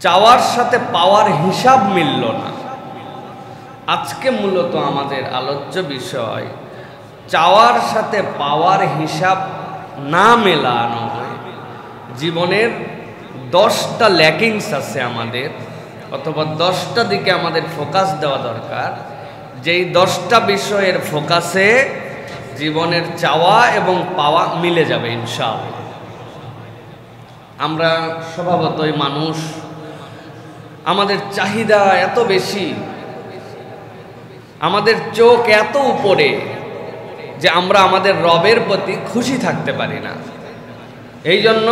চাওয়ার সাথে পাওয়ার হিসাব মিলল না। আজকে মূলত আমাদের আলোচ্য বিষয় চাওয়ার সাথে পাওয়ার হিসাব না মেলানো হয়। জীবনের 10টা ল্যাকিংস আছে আমাদের, অথবা 10টা দিকে আমাদের ফোকাস দেওয়া দরকার। যেই 10টা বিষয়ের ফোকাসে জীবনের চাওয়া এবং পাওয়া মিলে যাবে ইনশাআল্লাহ। আমরা স্বভাবতই মানুষ, আমাদের চাহিদা এত বেশি, আমাদের চোখ এত উপরে যে আমরা আমাদের রবের প্রতি খুশি থাকতে পারি না। এই জন্য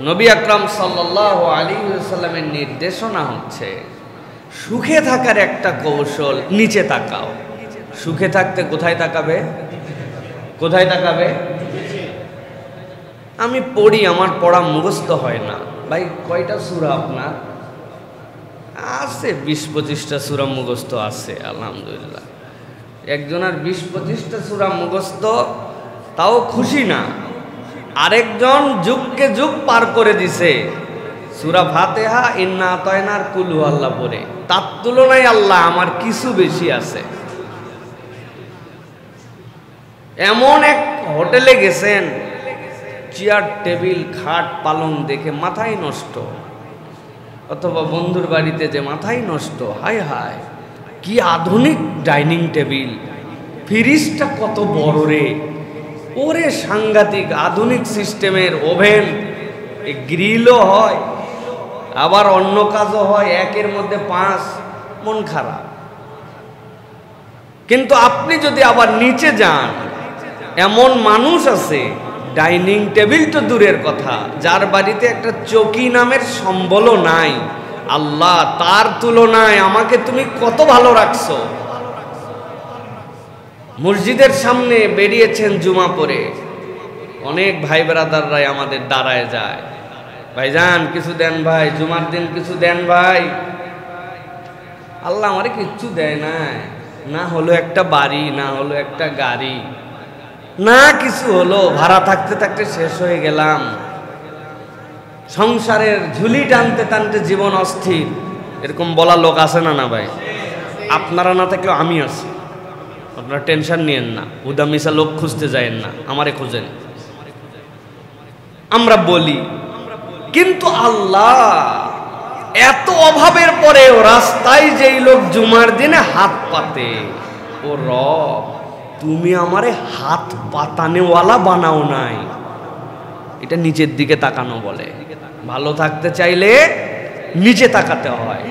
নবী আকরাম সাল্লাল্লাহু আলাইহি ওয়াসাল্লামের নির্দেশনা হচ্ছে সুখে থাকার একটা কৌশল, নিচে তাকাও। সুখে থাকতে কোথায় তাকাবে? কোথায় তাকাবে? আমি পড়ি, আমার পড়া মুখস্থ হয় না। ভাই কয়টা সূরা আপনার আছে? 20-25টা সূরা মুখস্থ আছে আলহামদুলিল্লাহ। একজনের 20-25টা সূরা মুখস্থ, তাও খুশি না। আরেকজন যুগকে যুগ পার করে দিছে, সূরা ফাতিহা, ইন্না আতাইনার, কুল হু আল্লাহ পড়ে। তার তুলনায় আল্লাহ আমার কিছু বেশি আছে। এমন এক হোটেলে গেছেন, চেয়ার টেবিল খাট পালং দেখে মাথাই নষ্ট, অথবা বন্ধুর বাড়িতে যে মাথাই নষ্ট। হায় হায়, কি আধুনিক ডাইনিং টেবিল, ফ্রিজটা কত বড় রে, ওরে সাংঘাতিক আধুনিক সিস্টেমের ওভেন, গ্রিলও হয়, আবার অন্য কাজও হয়, একের মধ্যে 5। মন খারাপ। কিন্তু আপনি যদি আবার নিচে যান, এমন মানুষ আছে, ডাইনিং টেবিল তো দূরের কথা, যার বাড়িতে একটা চৌকি নামের সম্বলও নাই। আল্লাহ, তার তুলনায় আমাকে তুমি কত ভালো রাখছো। মসজিদের সামনে বেরিয়েছেন জুমা পরে, অনেক ভাই ব্রাদাররাই আমাদের দাঁড়ায় যায়, ভাইজান কিছু দেন ভাই, জুমার দিন কিছু দেন ভাই। আল্লাহ আমারে কিচ্ছু দেয় না, না হলো একটা বাড়ি, না হলো একটা গাড়ি, না কিছু হলো, ভাড়া থাকতে থাকতে শেষ হয়ে গেলাম, সংসারের ঝুলি টানতে টানতে জীবন অস্থির। এরকম বলা লোক আছে না? না ভাই, আপনারা না থাকলেও আমি আছি, আপনারা টেনশন নিয়েন না, উদামিসা লোক খুঁজতে যায়েন না, আমারে খুঁজেন। আমরা বলি, কিন্তু আল্লাহ এত অভাবের পরেও রাস্তায় যেই লোক জুমার দিনে হাত পাতে, ও রব, তুমি আমারে হাত পাতানেওয়ালা বানাও নাই। এটা নিচের দিকে তাকানো বলে। ভালো থাকতে চাইলে নিচে তাকাতে হয়,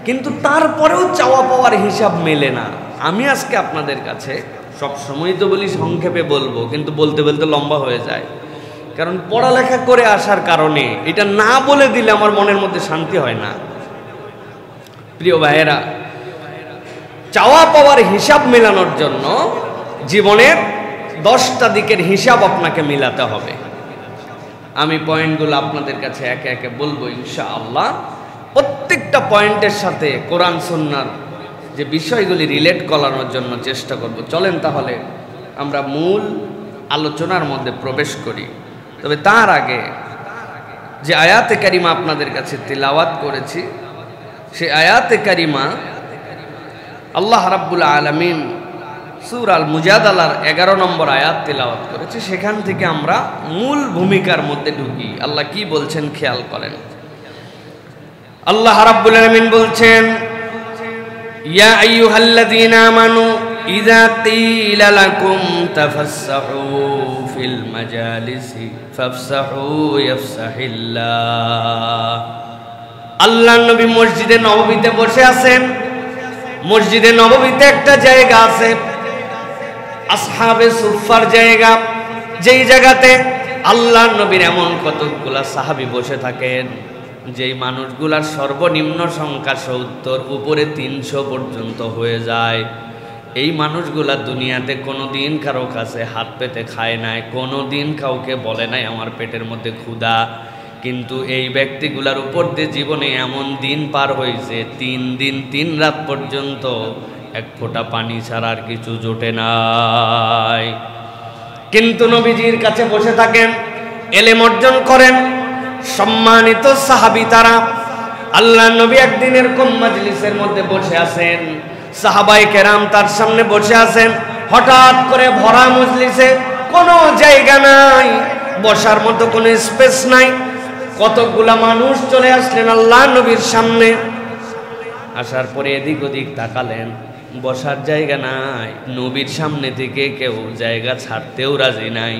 কিন্তু তারপরেও চাওয়া পাওয়ার হিসাব মেলে না। আমি আজকে আপনাদের কাছে সবসময় তো বলি সংক্ষেপে বলবো, কিন্তু বলতে বলতে লম্বা হয়ে যায়, কারণ পড়ালেখা করে আসার কারণে এটা না বলে দিলে আমার মনের মধ্যে শান্তি হয় না। প্রিয় ভাইয়েরা, চাওয়া পাওয়ার হিসাব মেলানোর জন্য জীবনের 10টা দিকের হিসাব আপনাকে মিলাতে হবে। আমি পয়েন্টগুলো আপনাদের কাছে একে একে বলবো ইনশাআল্লাহ। প্রত্যেকটা পয়েন্টের সাথে কোরআন সুন্নাহর যে বিষয়গুলি রিলেট করানোর জন্য চেষ্টা করব। চলেন তাহলে আমরা মূল আলোচনার মধ্যে প্রবেশ করি। তবে তার আগে যে আয়াতে কারিমা আপনাদের কাছে তিলাওয়াত করেছি, সেই আয়াতে কারিমা আল্লাহ রাব্বুল আলামিন সূরা আল মুজাদালার 11 নম্বর আয়াত তিলাওয়াত করেছে। সেখান থেকে আমরা মূল ভূমিকার মধ্যে ঢুকি। আল্লাহ কি বলছেন খেয়াল করেন। আল্লাহ রাব্বুল আলামিন বলছেন, ইয়া আইয়ুহাল্লাযীনা আমানু ইযা ক্বিলা লাকুম তাফাসসাহু ফিল মাজালিসি ফাফসাহু ইয়াফসাহিল্লাহ। আল্লাহর নবী মসজিদে নববীতে বসে আছেন। মসজিদে নববীতে একটা জায়গা আছে, আসহাবে সুফফার জায়গা, যেই জায়গাতে আল্লাহর নবীর এমন কতগুলা সাহাবী বসে থাকেন, যেই মানুষগুলার সর্বনিম্ন সংখ্যা 70, উপরে 300 পর্যন্ত হয়ে যায়। এই মানুষগুলা দুনিয়াতে কোনোদিন কারো কাছে হাত পেতে খায় নাই, কোনোদিন কাউকে বলে নাই আমার পেটের মধ্যে ক্ষুধা। কিন্তু এই ব্যক্তিগুলার উপর দিয়ে জীবনে এমন দিন পার হয়েছে, 3 দিন 3 রাত পর্যন্ত এক ফোঁটা পানি ছাড়া আর কিছু জোটে নাই। কিন্তু নবীজির কাছে বসে থাকেন, এলেম অর্জন করেন। সম্মানিত সাহাবী তারা, আল্লাহ নবী একদিন এরকম মাজলিসের মধ্যে বসে আছেন, সাহাবায়ে কেরাম তার সামনে বসে আছেন। হঠাৎ করে ভরা মজলিসে কোনো জায়গা নাই, বসার মতো কোনো স্পেস নাই। কতগুলা মানুষ চলে আসলেন আল্লাহ নবীর সামনে। আসার পরে এদিক ওদিক তাকালেন, বসার জায়গা নাই। নবীর সামনে থেকে কেউ জায়গা ছাড়তেও রাজি নাই।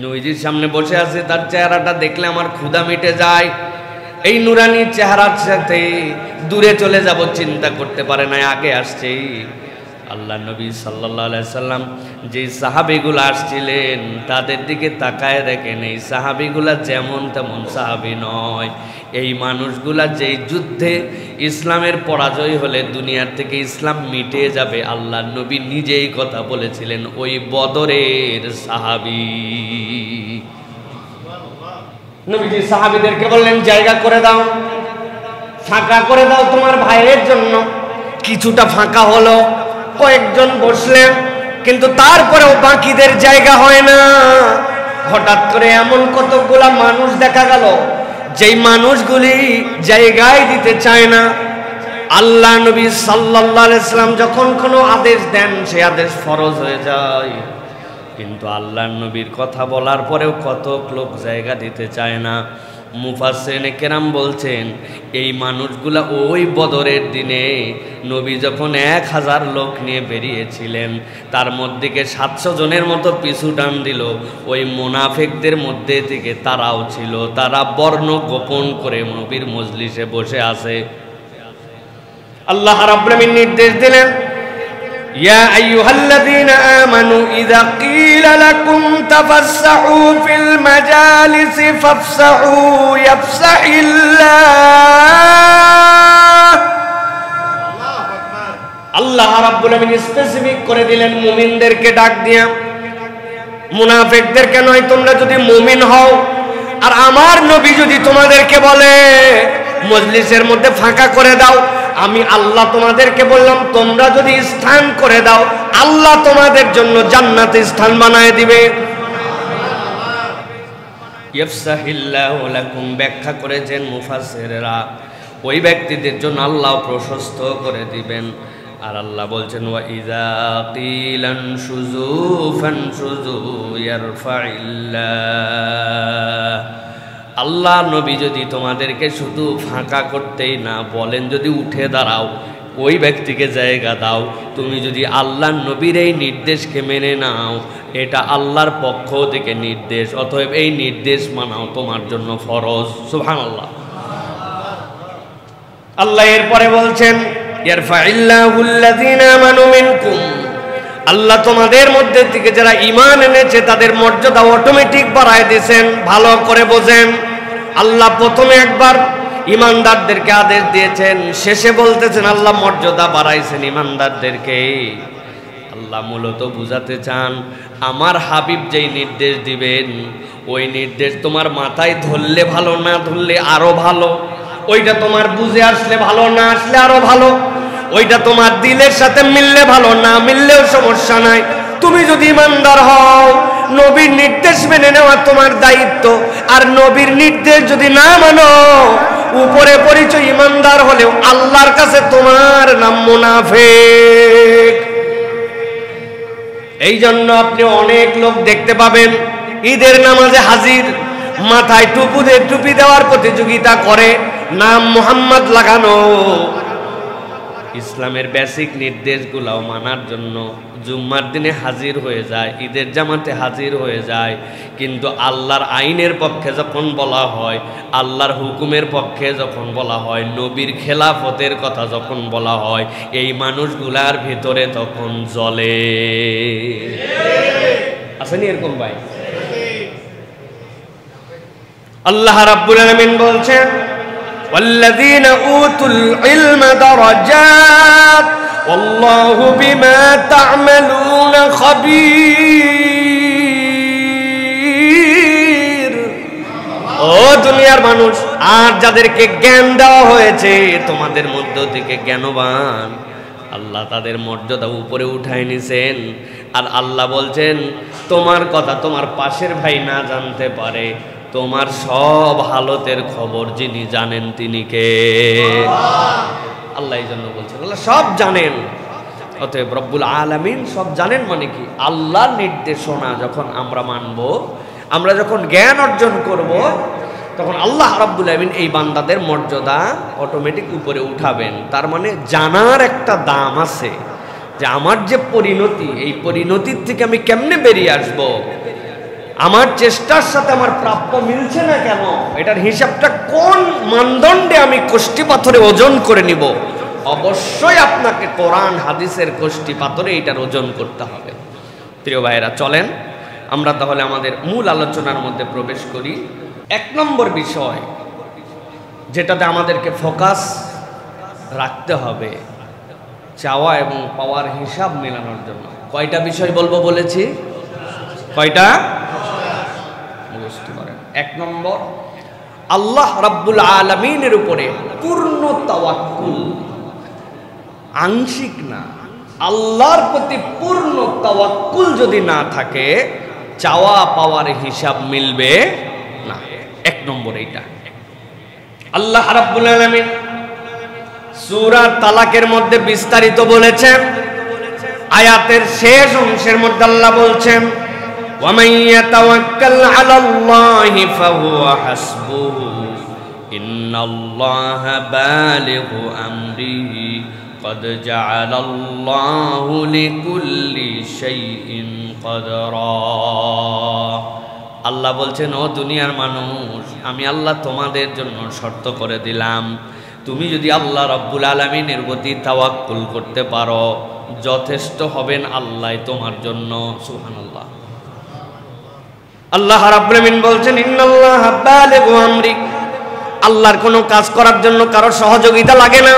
নবীজির সামনে বসে আছে, তার চেহারাটা দেখলে আমার ক্ষুধা মিটে যায়। এই নুরানি চেহারার সাথে দূরে চলে যাব চিন্তা করতে পারে না, আগে আসছে। আল্লাহ নবী সাল্লাল্লাহু আলাইহি সাল্লাম যে সাহাবীগুলো আসছিলেন তাদের দিকে তাকায় দেখেন, এই সাহাবীগুলা যেমন তেমন সাহাবী নয়। এই মানুষগুলা যেই যুদ্ধে ইসলামের পরাজয় হলে দুনিয়ার থেকে ইসলাম মিটে যাবে, আল্লাহ নবী নিজেই কথা বলেছিলেন ওই বদরের সাহাবী। নবীজি সাহাবীদেরকে বললেন, জায়গা করে দাও, ফাঁকা করে দাও তোমার ভাইয়ের জন্য। কিছুটা ফাঁকা হলো, কয়েকজন বসলেন, কিন্তু তারপরেও বাকিদের জায়গা হয় না। হঠাৎ করে এমন কতগুলা মানুষ দেখা গেল যেই মানুষগুলি জায়গায় দিতে চায় না। আল্লাহ নবী সাল্লাল্লাহু আলাইহি সাল্লাম যখন কোনো আদেশ দেন সে আদেশ ফরজ হয়ে যায়, কিন্তু আল্লাহ নবীর কথা বলার পরেও কত লোক জায়গা দিতে চায় না। মুফাসসিরিনে কেরাম বলছেন এই মানুষগুলা ওই বদরের দিনে নবী যখন 1000 লোক নিয়ে বেরিয়েছিলেন, তার মধ্যে 700 জনের মতো পিছু টান দিল। ওই মুনাফিকদের মধ্যে থেকে তারাও ছিল, তারা বর্ণ গোপন করে নবীর মজলিসে বসে আছে। আল্লাহ রাব্বুল আলামিন নির্দেশ দিলেন, ইয়া আইয়ুহাল্লাযীনা আমানু ইযা ক্বিলা লাকুম তাফাসসাহু ফিল মাজালিসি ফাফসাহু ইয়াফসাহিল্লাহ। আল্লাহ রাব্বুল আলামিন স্পেসিফিক করে দিলেন মুমিনদেরকে ডাক দিয়া, মুনাফিকদেরকে নয়। তোমরা যদি মুমিন হও আর আমার নবী যদি তোমাদেরকে বলে মজলিসের মধ্যে ফাঁকা করে দাও, আমি আল্লাহ তোমাদেরকে বললাম তোমরা যদি স্থান করে দাও, আল্লাহ তোমাদের জন্য জান্নাতে স্থান বানায় দিবে। ইয়াফসাহিল্লাহু লাকুম ব্যাখ্যা করেছেন মুফাসসিররা, ওই ব্যক্তিদের জন্য আল্লাহ প্রশস্ত করে দিবেন। আর আল্লাহ বলছেন ওয়া ইযা কিলান শুযু ফানশুযু ইয়ারফাইল্লাহ। আল্লাহ নবী যদি তোমাদেরকে শুধু ফাঁকা করতেই না বলেন, যদি উঠে দাঁড়াও, ওই ব্যক্তিকে জায়গা দাও, তুমি যদি আল্লাহ নবীর এই নির্দেশকে মেনে নাও, এটা আল্লাহর পক্ষ থেকে নির্দেশ, অতএব এই নির্দেশ মানাও তোমার জন্য ফরজ। সুবহানাল্লাহ। আল্লাহ এরপরে বলছেন ইয়ারফাইল্লাহুল্লাযীনা আমানু মিনকুম, আল্লাহ তোমাদের মধ্যে থেকে যারা ঈমান এনেছে তাদের মর্যাদা অটোমেটিক বাড়ায় দিয়েছেন। ভালো করে বোঝেন, আল্লাহ প্রথমে একবার ঈমানদারদেরকে আদেশ দিয়েছেন, শেষে বলতেছেন আল্লাহ মর্যাদা বাড়াইছেন ঈমানদারদেরকে। আল্লাহ মূলত বুঝাতে চান আমার হাবিব যেই নির্দেশ দিবেন ওই নির্দেশ তোমার মাথায় ধরলে ভালো, না ধরলে আরো ভালো। ওইটা তোমার বুঝে আসলে ভালো, না আসলে আরো ভালো। ওইটা তোমার দিলের সাথে মিললে ভালো, না মিললেও সমস্যা নাই। তুমি যদি ইমানদার হও, নবীর নির্দেশ মেনে নেওয়া তোমার দায়িত্ব। আর নবীর নির্দেশ যদি না মানো, উপরে পরিচয় ইমানদার হলেও আল্লাহর কাছে তোমার নাম মুনাফিক। এই জন্য আপনি অনেক লোক দেখতে পাবেন ঈদের নামাজে হাজির, মাথায় টুপি দেওয়ার প্রতিযোগিতা করে, নাম মুহাম্মদ লাগানো। ইসলামের বেসিক নির্দেশগুলোও মানার জন্য জুম্মার দিনে হাজির হয়ে যায়, ঈদের জামাতে হাজির হয়ে যায়, কিন্তু আল্লাহর আইনের পক্ষে যখন বলা হয়, আল্লাহর হুকুমের পক্ষে যখন বলা হয়, নবীর খেলাফতের কথা যখন বলা হয়, এই মানুষগুলার ভিতরে তখন জ্বলে। আসেনি এরকম ভাই? আল্লাহ রাব্বুল আলামিন বলছেন والذين أوتوا العلم درجات والله بما تعملون خبير। ও দুনিয়ার মানুষ, আর যাদেরকে জ্ঞান দেওয়া হয়েছে তোমাদের মধ্য থেকে জ্ঞানবান, আল্লাহ তাদের মর্যাদা উপরে উঠায় নিছেন। আর আল্লাহ বলছেন তোমার কথা তোমার পাশের ভাই না জানতে পারে, তোমার সব হালতের খবর যিনি জানেন তিনি কে? আল্লাহ এই জন্য বলছেন আল্লাহ সব জানেন। অতএব রব্বুল আলামিন সব জানেন মানে কি? আল্লাহর নির্দেশনা যখন আমরা মানব, আমরা যখন জ্ঞান অর্জন করব, তখন আল্লাহ রাব্বুল আলামিন এই বান্দাদের মর্যাদা অটোমেটিক উপরে উঠাবেন। তার মানে জানার একটা দাম আছে যে আমার যে পরিণতি, এই পরিণতির থেকে আমি কেমনে বেরিয়ে আসব, আমার চেষ্টার সাথে আমার প্রাপ্য মিলছে না কেন, এটার হিসাবটা কোন মানদণ্ডে আমি কষ্টি পাথরে ওজন করে নিব। অবশ্যই আপনাকে কোরআন হাদিসের কষ্টি পাথরে এটার ওজন করতে হবে। প্রিয় ভাইয়েরা, চলেন আমরা তাহলে আমাদের মূল আলোচনার মধ্যে প্রবেশ করি। 1 নম্বর বিষয় যেটাতে আমাদেরকে ফোকাস রাখতে হবে চাওয়া এবং পাওয়ার হিসাব মেলানোর জন্য। কয়টা বিষয় বলবো বলেছি? কয়টা? বুঝতে পারেন। 1 নম্বর, আল্লাহ রাব্বুল আলামিনের উপরে পূর্ণ তাওয়াক্কুল, আংশিক না, আল্লাহর প্রতি পূর্ণ তাওয়াক্কুল যদি না থাকে, চাওয়া পাওয়ার হিসাব মিলবে না। 1 নম্বর এইটা। আল্লাহ রাব্বুল আলামিন সূরা তালাকের মধ্যে বিস্তারিত বলেছেন। আয়াতের শেষ অংশের মধ্যে আল্লাহ বলছেন, وَمَن يَتَوَكَّلْ عَلَى اللَّهِ فَهُوَ حَسْبُهُ إِنَّ اللَّهَ بَالِغُ أَمْرِهِ قَدْ جَعَلَ اللَّهُ لِكُلِّ شَيْءٍ قَدْرًا। আল্লাহ বলছেন, ও দুনিয়ার মানুষ, আমি আল্লাহ তোমাদের জন্য শর্ত করে দিলাম, তুমি যদি আল্লাহ রাব্বুল আলামিনের প্রতি তাওয়াক্কুল করতে পারো, যথেষ্ট হবেন আল্লাহ তোমার জন্য। সুবহানাল্লাহ। আল্লাহ রাব্বুল আলামিন বলছেন, ইন্নাল্লাহা বালিগু আমরি, আল্লাহর কোনো কাজ করার জন্য কারো সহযোগিতা লাগে না।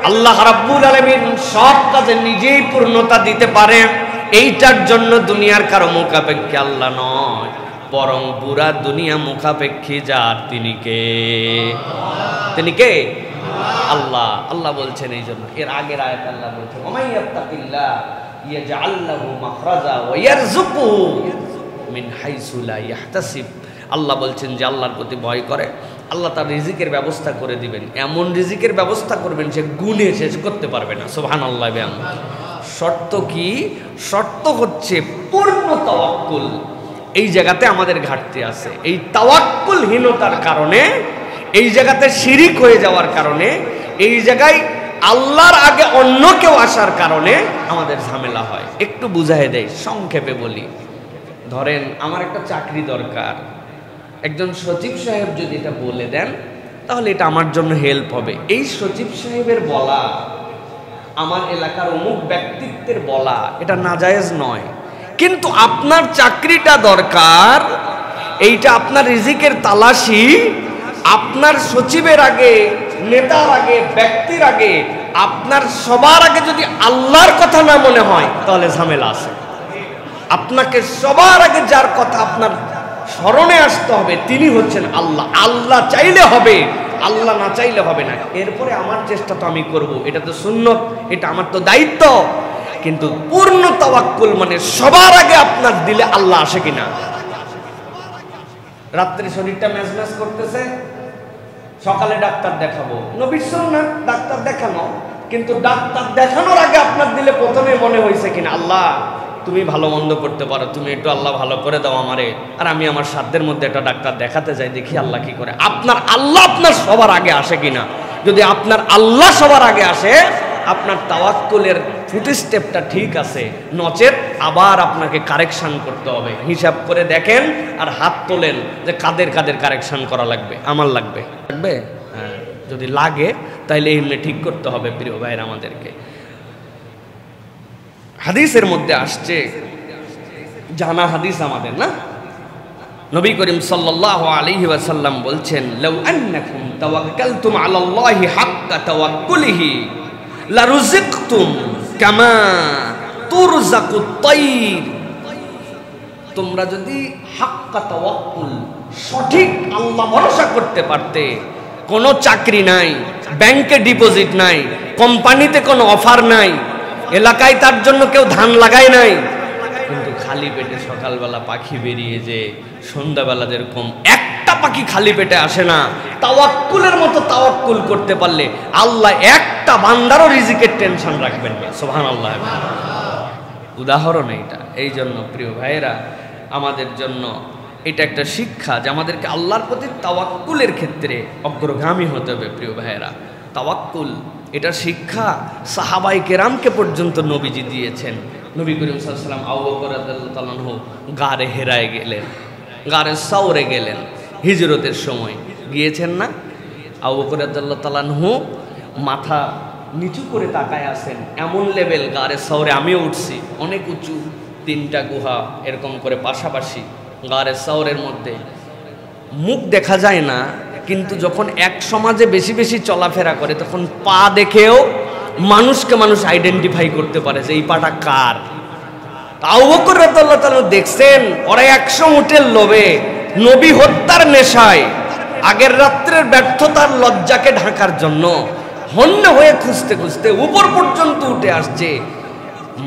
আল্লাহ রাব্বুল আলামিন সব কাজে নিজেই পূর্ণতা দিতে পারে। এইটার জন্য দুনিয়ার কারো মুখাপেক্ষী আল্লাহ নয়, বরং পুরা দুনিয়া মুখাপেক্ষী যার, তিনি কে? তিনি কে? আল্লাহ। আল্লাহ বলছেন এই জন্য এর আগের আয়াতে আল্লাহ বলছেন, ওমাই ইয়াত্তাকিল্লাহ ইয়াজআল লাহু মাখরাজা ওয়া ইয়ারযুকুহু মিন হাইসু লা ইয়াহতাসিব। আল্লাহ বলছেন যে আল্লাহর প্রতি ভয় করে, আল্লাহ তার রিজিকের ব্যবস্থা করে দিবেন, এমন রিজিকের ব্যবস্থা করবেন সে গুণে শেষ করতে পারবে না। সুবহানাল্লাহ। শর্ত কি? শর্ত হচ্ছে পূর্ণ তাওয়াক্কুল। এই জায়গাতে আমাদের ঘাটতি আছে। এই তাওয়াক্কুলহীনতার কারণে, এই জায়গাতে শিরিক হয়ে যাওয়ার কারণে, এই জায়গায় আল্লাহর আগে অন্য কেউ আসার কারণে আমাদের ঝামেলা হয়। একটু বুঝাই দেয়, সংক্ষেপে বলি। ধরেন আমার একটা চাকরি দরকার, একজন সচিব সাহেব যদি এটা বলে দেন তাহলে এটা আমার জন্য হেল্প হবে। এই সচিব সাহেবের বলা, আমার এলাকার অমুক ব্যক্তিত্বের বলা, এটা নাজায়েজ নয়। কিন্তু আপনার চাকরিটা দরকার, এইটা আপনার রিজিকের তালাশি, আপনার সচিবের আগে, নেতার আগে, ব্যক্তির আগে, আপনার সবার আগে যদি আল্লাহর কথা না মনে হয় তাহলে ঝামেলা আছে। আপনাকে সবার আগে যার কথা আপনার স্মরণে আসতে হবে তিনি হচ্ছেন আল্লাহ। আল্লাহ চাইলে হবে, আল্লাহ না চাইলে হবে না। এরপরে আমার চেষ্টা তো আমি করব, এটা তো সুন্নত, এটা আমার তো দায়িত্ব। কিন্তু পূর্ণ তাওয়াক্কুল মানে সবার আগে আপনার দিলে আল্লাহ আসে কিনা। রাত্রে শরীরটা ম্যাজম্যাজ করতেছে, সকালে ডাক্তার দেখাবো, নবীর সুন্নাত ডাক্তার দেখানো, কিন্তু ডাক্তার দেখানোর আগে আপনার দিলে প্রথমে মনে হয়েছে কিনা আল্লাহ তুমি ভালো মন্দ করতে পারো, তুমি একটু আল্লাহ ভালো করে দাও আমারে, আর আমি আমার সাধ্যের মধ্যে একটা ডাক্তার দেখাতে যাই, দেখি আল্লাহ কি করে। আপনার আল্লাহ আপনার সবার আগে আসে কিনা। যদি আপনার আল্লাহ সবার আগে আসে, আপনার তাওয়াক্কুলের ফুট স্টেপটা ঠিক আছে, নচেত আবার আপনাকে কারেকশন করতে হবে। হিসাব করে দেখেন আর হাত তোলেন যে কাদের কাদের কারেকশন করা লাগবে। আমার লাগবে, লাগবে, হ্যাঁ, যদি লাগে তাইলে এমনি ঠিক করতে হবে। প্রিয় ভাইয়ের, আমাদেরকে হাদিসের মধ্যে আসছে, জানা হাদিস আমাদের না, নবী করিম সাল্লাল্লাহু আলাইহি ওয়াসাল্লাম বলছেন, লাউ আন্নাকুম তাওয়াক্কালতুম আলাল্লাহি হাক্কা তাওয়াক্কুলিহি লারুযিকতুম কামা তুরযাকুত তাইর। তোমরা যদি হাক্কা তাওয়াক্কুল, সঠিক আল্লাহ ভরসা করতে পারতে, কোনো চাকরি নাই, ব্যাংকে ডিপোজিট নাই, কোম্পানিতে কোনো অফার নাই, এলাকায় তার জন্য কেউ ধান লাগায় নাই, কিন্তু খালি পেটে সকালবেলা পাখি বেরিয়ে যে সন্ধ্যাবেলা যেরকম একটা পাখি খালি পেটে আসে না, তাওয়াক্কুলের মতো তাওয়াক্কুল করতে পারলে আল্লাহ একটা বান্দারও রিজিকের টেনশন রাখবেন না। সুবহানাল্লাহ। উদাহরণ এইটা। এই জন্য প্রিয় ভাইয়েরা, আমাদের জন্য এটা একটা শিক্ষা যে আমাদেরকে আল্লাহর প্রতি তাওয়াক্কুলের ক্ষেত্রে অগ্রগামী হতে হবে। প্রিয় ভাইয়েরা, তাওয়াক্কুল এটা শিক্ষা সাহাবায়ে কেরামকে পর্যন্ত নবীজি দিয়েছেন। নবী করিম সাল্লাল্লাহু আলাইহি ওয়াসাল্লাম আবু বকর রাদিয়াল্লাহু তাআলা আনহু গারে হেরায় গেলেন, গারে সাওরে গেলেন, হিজরতের সময় গিয়েছেন না? আবু বকর রাদিয়াল্লাহু তাআলা আনহু মাথা নিচু করে তাকায় আছেন, এমন লেভেল গারে সাওরে আমিও উঠছি, অনেক উঁচু, 3টা গুহা এরকম করে পাশাপাশি গারে সাওরের মধ্যে, মুখ দেখা যায় না, কিন্তু যখন এক সমাজে বেশি বেশি চলাফেরা করে তখন পা দেখেও মানুষকে মানুষ আইডেন্টিফাই করতে পারে যে এই পাটা কার। আবু বকর রাদিয়াল্লাহু তাআলা দেখছেন ওরা 100 উটের লোভে, নবী হত্যার নেশায়, আগের রাত্রের ব্যর্থতার লজ্জাকে ঢাকার জন্য হন্য হয়ে খুঁজতে খুঁজতে উপর পর্যন্ত উঠে আসছে।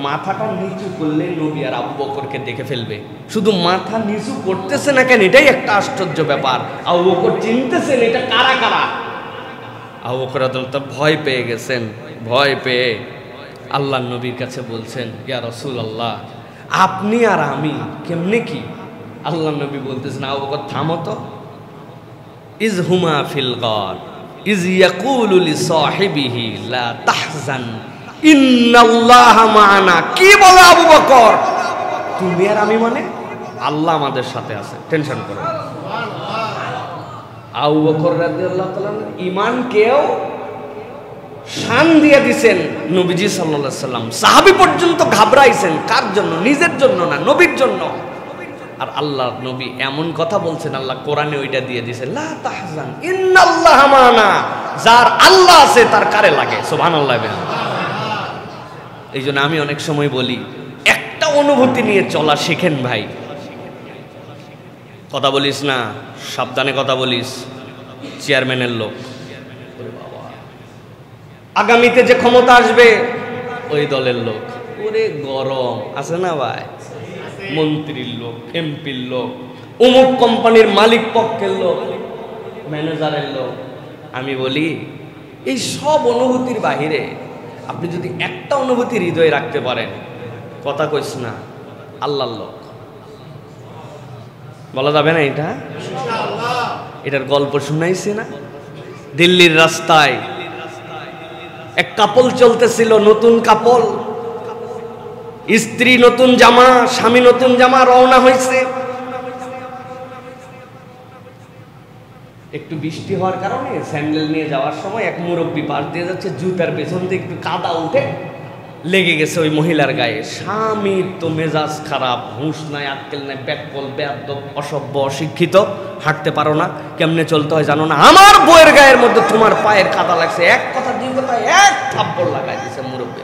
মাথাটা নিচু করলে নবী আর আবু বকরকে দেখে ফেলবে। শুধু মাথা নিচু করতেছে না কেন, এটাই একটা আশ্চর্য ব্যাপার। আবু বকর চিনতেছেন এটা কারা কারা। আবু বকর রাদিয়াল্লাহু তাআলা ভয় পেয়ে গেছেন। ভয় পেয়ে আল্লাহর নবীর কাছে বলছেন, ইয়া রাসূলুল্লাহ, আপনি আর আমি কেমনে কি? আল্লাহর নবী বলতেছেন, আবু বকর থামো তো। ইজ হুমা ফিল গার ইজ ইয়াকুলু লিসাহিবিহি লা তাহজান ইন্নাল্লাহা মা'ানা। কি বলে আবু বকর? তুমি আর আমি মানে? আল্লাহ আমাদের সাথে আছে, টেনশন করো না। আবু বকর রাদিয়াল্লাহু তাআলা ঈমানকেও শান দিয়ে দিয়েছেন নবীজি সাল্লাল্লাহু আলাইহি সাল্লাম। সাহাবী পর্যন্ত ঘাবড়াইছেন, কার জন্য? নিজের জন্য না, নবীর জন্য। আর আল্লাহ নবী এমন কথা বলছেন, আল্লাহ কোরআনে ওইটা দিয়ে দিয়েছেন, লা তাহজান ইন্নাল্লাহা মা'ানা। যার আল্লাহ আছে তার কারে লাগে? সুবহানাল্লাহ। এই জন্য আমি অনেক সময় বলি, একটা অনুভূতি নিয়ে চলা শেখেন ভাই। কথা বলিস না, সাবধানে কথা বলিস। চেয়ারম্যানের লোক, আগামীতে যে ক্ষমতা আসবে ওই দলের লোক, ওরে গরম আছে না ভাই? মন্ত্রীর লোক, এমপির লোক, অমুক কোম্পানির মালিক পক্ষের লোক, ম্যানেজারের লোক। আমি বলি এই সব অনুভূতির বাহিরে আপনি যদি একটা অনুভূতি হৃদয়ে রাখতে পারেন, কথা কইস না, আল্লাহর লোক। বলা যাবে না এটা? এটার গল্প শুনাইছি না? দিল্লির রাস্তায় এক কাপল চলতেছিল, নতুন কাপল, স্ত্রী নতুন জামা, স্বামী নতুন জামা, রওনা হয়েছে। একটু বৃষ্টি হওয়ার কারণে স্যান্ডেল নিয়ে যাওয়ার সময় এক মুরব্বী পাশ দিয়ে যাচ্ছে, জুতার পেছন থেকে একটু কাদা উঠে লেগে গেছে ওই মহিলার গায়ে। স্বামীর তো মেজাজ খারাপ, হুঁশ নাই, আক্কেল নাই, ব্যাককল, বেয়াদব, অসভ্য, অশিক্ষিত, হাঁটতে পারো না, কেমনে চলতে হয় জানো না, আমার বউয়ের গায়ের মধ্যে তোমার পায়ের কাদা লাগছে। এক কথা দুই কথা, এক থাপ্পড় লাগাই দিয়েছে মুরব্বী।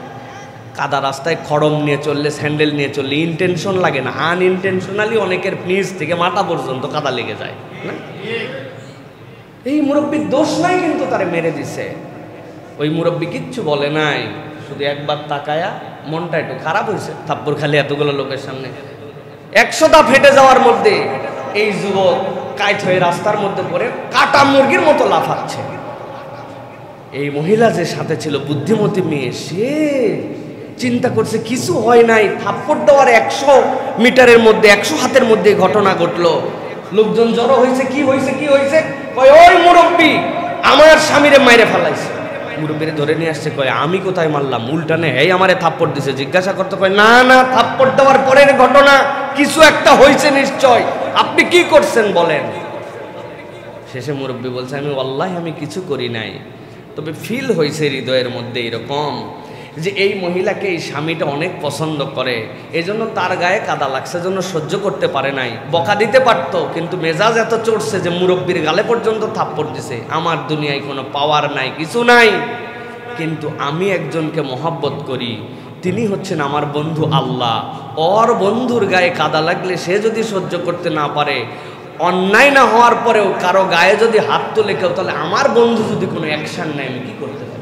কাদা রাস্তায় খড়ম নিয়ে চললে, স্যান্ডেল নিয়ে চললে ইনটেনশন লাগে না, আনইনটেনশনালি অনেকের নিচ থেকে মাথা পর্যন্ত কাদা লেগে যায় না? এই মুরব্বীর দোষ নাই, কিন্তু তারে মেরে দিছে। ওই মুরব্বী কিচ্ছু বলে নাই, শুধু একবার তাকায়া মনটা একটু খারাপ হয়েছে, থাপ্পড় খালি এতগুলো লোকের সামনে। 100টা ফেটে যাওয়ার মধ্যে এই যুবক কাইট হয়ে রাস্তার মধ্যে পড়ে কাটা মুরগির মতো লাফাচ্ছে। এই মহিলা যে সাথে ছিল, বুদ্ধিমতী মেয়ে, সে চিন্তা করছে কিছু হয় নাই। থাপ্পড় দেওয়ার 100 মিটারের মধ্যে, 100 হাতের মধ্যে ঘটনা ঘটলো। লোকজন জড়ো হয়েছে, কি হয়েছে কি হয়েছে? কয় ওই মুরব্বী আমার স্বামীরে মাইরে ফেলাইছে। মুরব্বীরে ধরে নিয়ে আসছে, কয় আমি কোথায় মারলাম? উল্টানে এই আমারে থাপ্পড় দিছে। জিজ্ঞাসা করতে, কয় না না, থাপ্পড় দেওয়ার পরের ঘটনা, কিছু একটা হয়েছে নিশ্চয়, আপনি কি করছেন বলেন। শেষে মুরব্বী বলছে, আমি ওয়াল্লাহি আমি কিছু করি নাই, তবে ফিল হয়েছে হৃদয়ের মধ্যে এরকম যে এই মহিলাকে এই স্বামীটা অনেক পছন্দ করে, এজন্য তার গায়ে কাদা লাগছে, জন্য সহ্য করতে পারে নাই। বকা দিতে পারতো, কিন্তু মেজাজ এত চড়ছে যে মুরব্বীর গালে পর্যন্ত থাপ্পড় দিছে। আমার দুনিয়ায় কোনো পাওয়ার নাই, কিছু নাই, কিন্তু আমি একজনকে মহব্বত করি, তিনি হচ্ছেন আমার বন্ধু আল্লাহ। ওর বন্ধুর গায়ে কাদা লাগলে সে যদি সহ্য করতে না পারে, অন্যায় না হওয়ার পরেও কারো গায়ে যদি হাত তুলে কেউ, তাহলে আমার বন্ধু যদি কোনো অ্যাকশন নেয় আমি কি করতে পারি?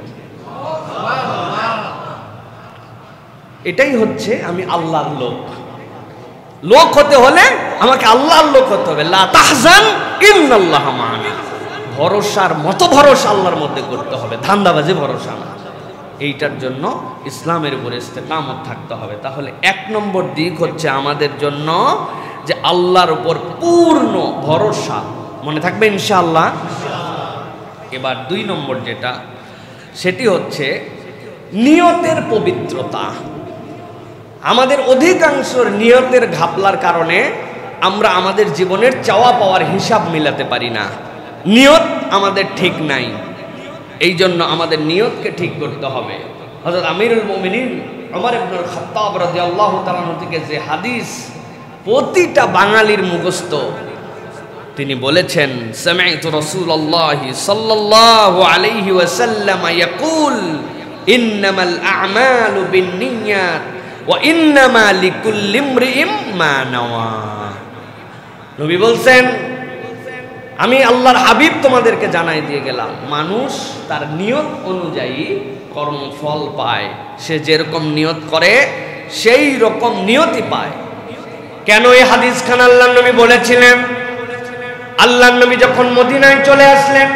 এটাই হচ্ছে আমি আল্লাহর লোক। লোক হতে হলে আমাকে আল্লাহর লোক হতে হবে। লা তাহজান ইন্নাল্লাহা মা'ানা, ভরসার মতো ভরসা আল্লাহর মধ্যে করতে হবে, ধান্দাবাজি ভরসা না। এইটার জন্য ইসলামের উপরে ইস্তেকামত থাকতে হবে। তাহলে 1 নম্বর দিক হচ্ছে আমাদের জন্য যে আল্লাহর উপর পূর্ণ ভরসা, মনে থাকবে ইনশাআল্লাহ। এবার 2 নম্বর যেটা, সেটি হচ্ছে নিয়তের পবিত্রতা। আমাদের অধিকাংশের নিয়তের ঘাপলার কারণে আমরা আমাদের জীবনের চাওয়া পাওয়ার হিসাব মিলাতে পারি না। নিয়ত আমাদের ঠিক নাই, এই জন্য আমাদের নিয়তকে ঠিক করতে হবে। হযরত আমিরুল মুমিনিন ওমর ইবনুল খাত্তাব রাদিয়াল্লাহু তাআলা থেকে যে হাদিস প্রতিটা বাঙালির মুখস্থ, তিনি বলেছেন, সামি'তু রাসূলুল্লাহি সাল্লাল্লাহু আলাইহি ওয়াসাল্লাম ইয়াকুল ইন্নামাল আ'মালু বিন্নিয়াত ওয়া ইন্নামা লিকুল্লি ইমরিইম মা নাওয়া। নবী বলছেন, আমি আল্লাহর হাবিব তোমাদেরকে জানাই দিয়ে গেলাম, মানুষ তার নিয়ত অনুযায়ী কর্মফল পায়। সে যেরকম নিয়ত করে সেই রকম নিয়তই পায়। কেন এই হাদিস খান আল্লাহর নবী বলেছিলেন? আল্লাহর নবী যখন মদিনায় চলে আসলেন,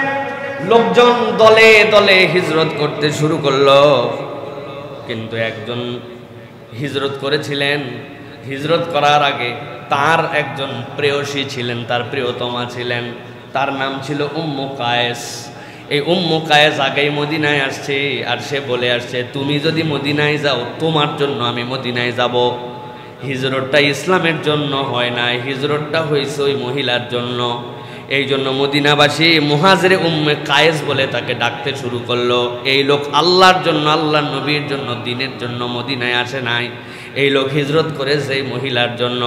লোকজন দলে দলে হিজরত করতে শুরু করলো, কিন্তু একজন হিজরত করেছিলেন। হিজরত করার আগে তার একজন প্রেয়সী ছিলেন, তার প্রিয়তমা ছিলেন, তার নাম ছিল উম্মু কায়েস। এই উম্মু কায়েস আগেই মদিনায় আসছে, আর সে বলে আসছে, তুমি যদি মদিনায় যাও তোমার জন্য আমি মদিনায় যাব। হিজরতটা ইসলামের জন্য হয় না, হিজরতটা হয়েছে ওই মহিলার জন্য। এই জন্য মদিনাবাসী মুহাজিরে উম্মে কায়েস বলে তাকে ডাকতে শুরু করলো। এই লোক আল্লাহর জন্য, আল্লাহর নবীর জন্য, দ্বীনের জন্য মদিনায় আসে নাই, এই লোক হিজরত করেছে এই মহিলার জন্য।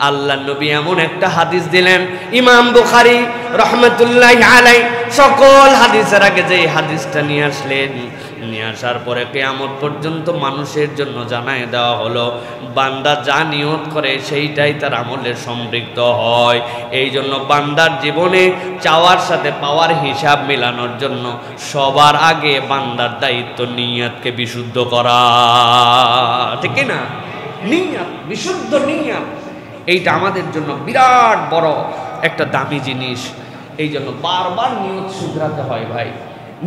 আল্লাহর নবী এমন একটা হাদিস দিলেন, ইমাম বুখারী রাহমাতুল্লাহি আলাইহি সকল হাদিসের আগে যে হাদিসটা নিয়ে আসলেন, নিয়ে আসার পরে কিয়ামত পর্যন্ত মানুষের জন্য জানায় দেওয়া হলো, বান্দা যা নিয়ত করে সেইটাই তার আমলের সম্পৃক্ত হয়। এই জন্য বান্দার জীবনে চাওয়ার সাথে পাওয়ার হিসাব মেলানোর জন্য সবার আগে বান্দার দায়িত্ব নিয়তকে বিশুদ্ধ করা, ঠিক না? নিয়ত, বিশুদ্ধ নিয়ত, এইটা আমাদের জন্য বিরাট বড় একটা দামি জিনিস। এই জন্য বারবার নিয়ত শুধরাতে হয় ভাই।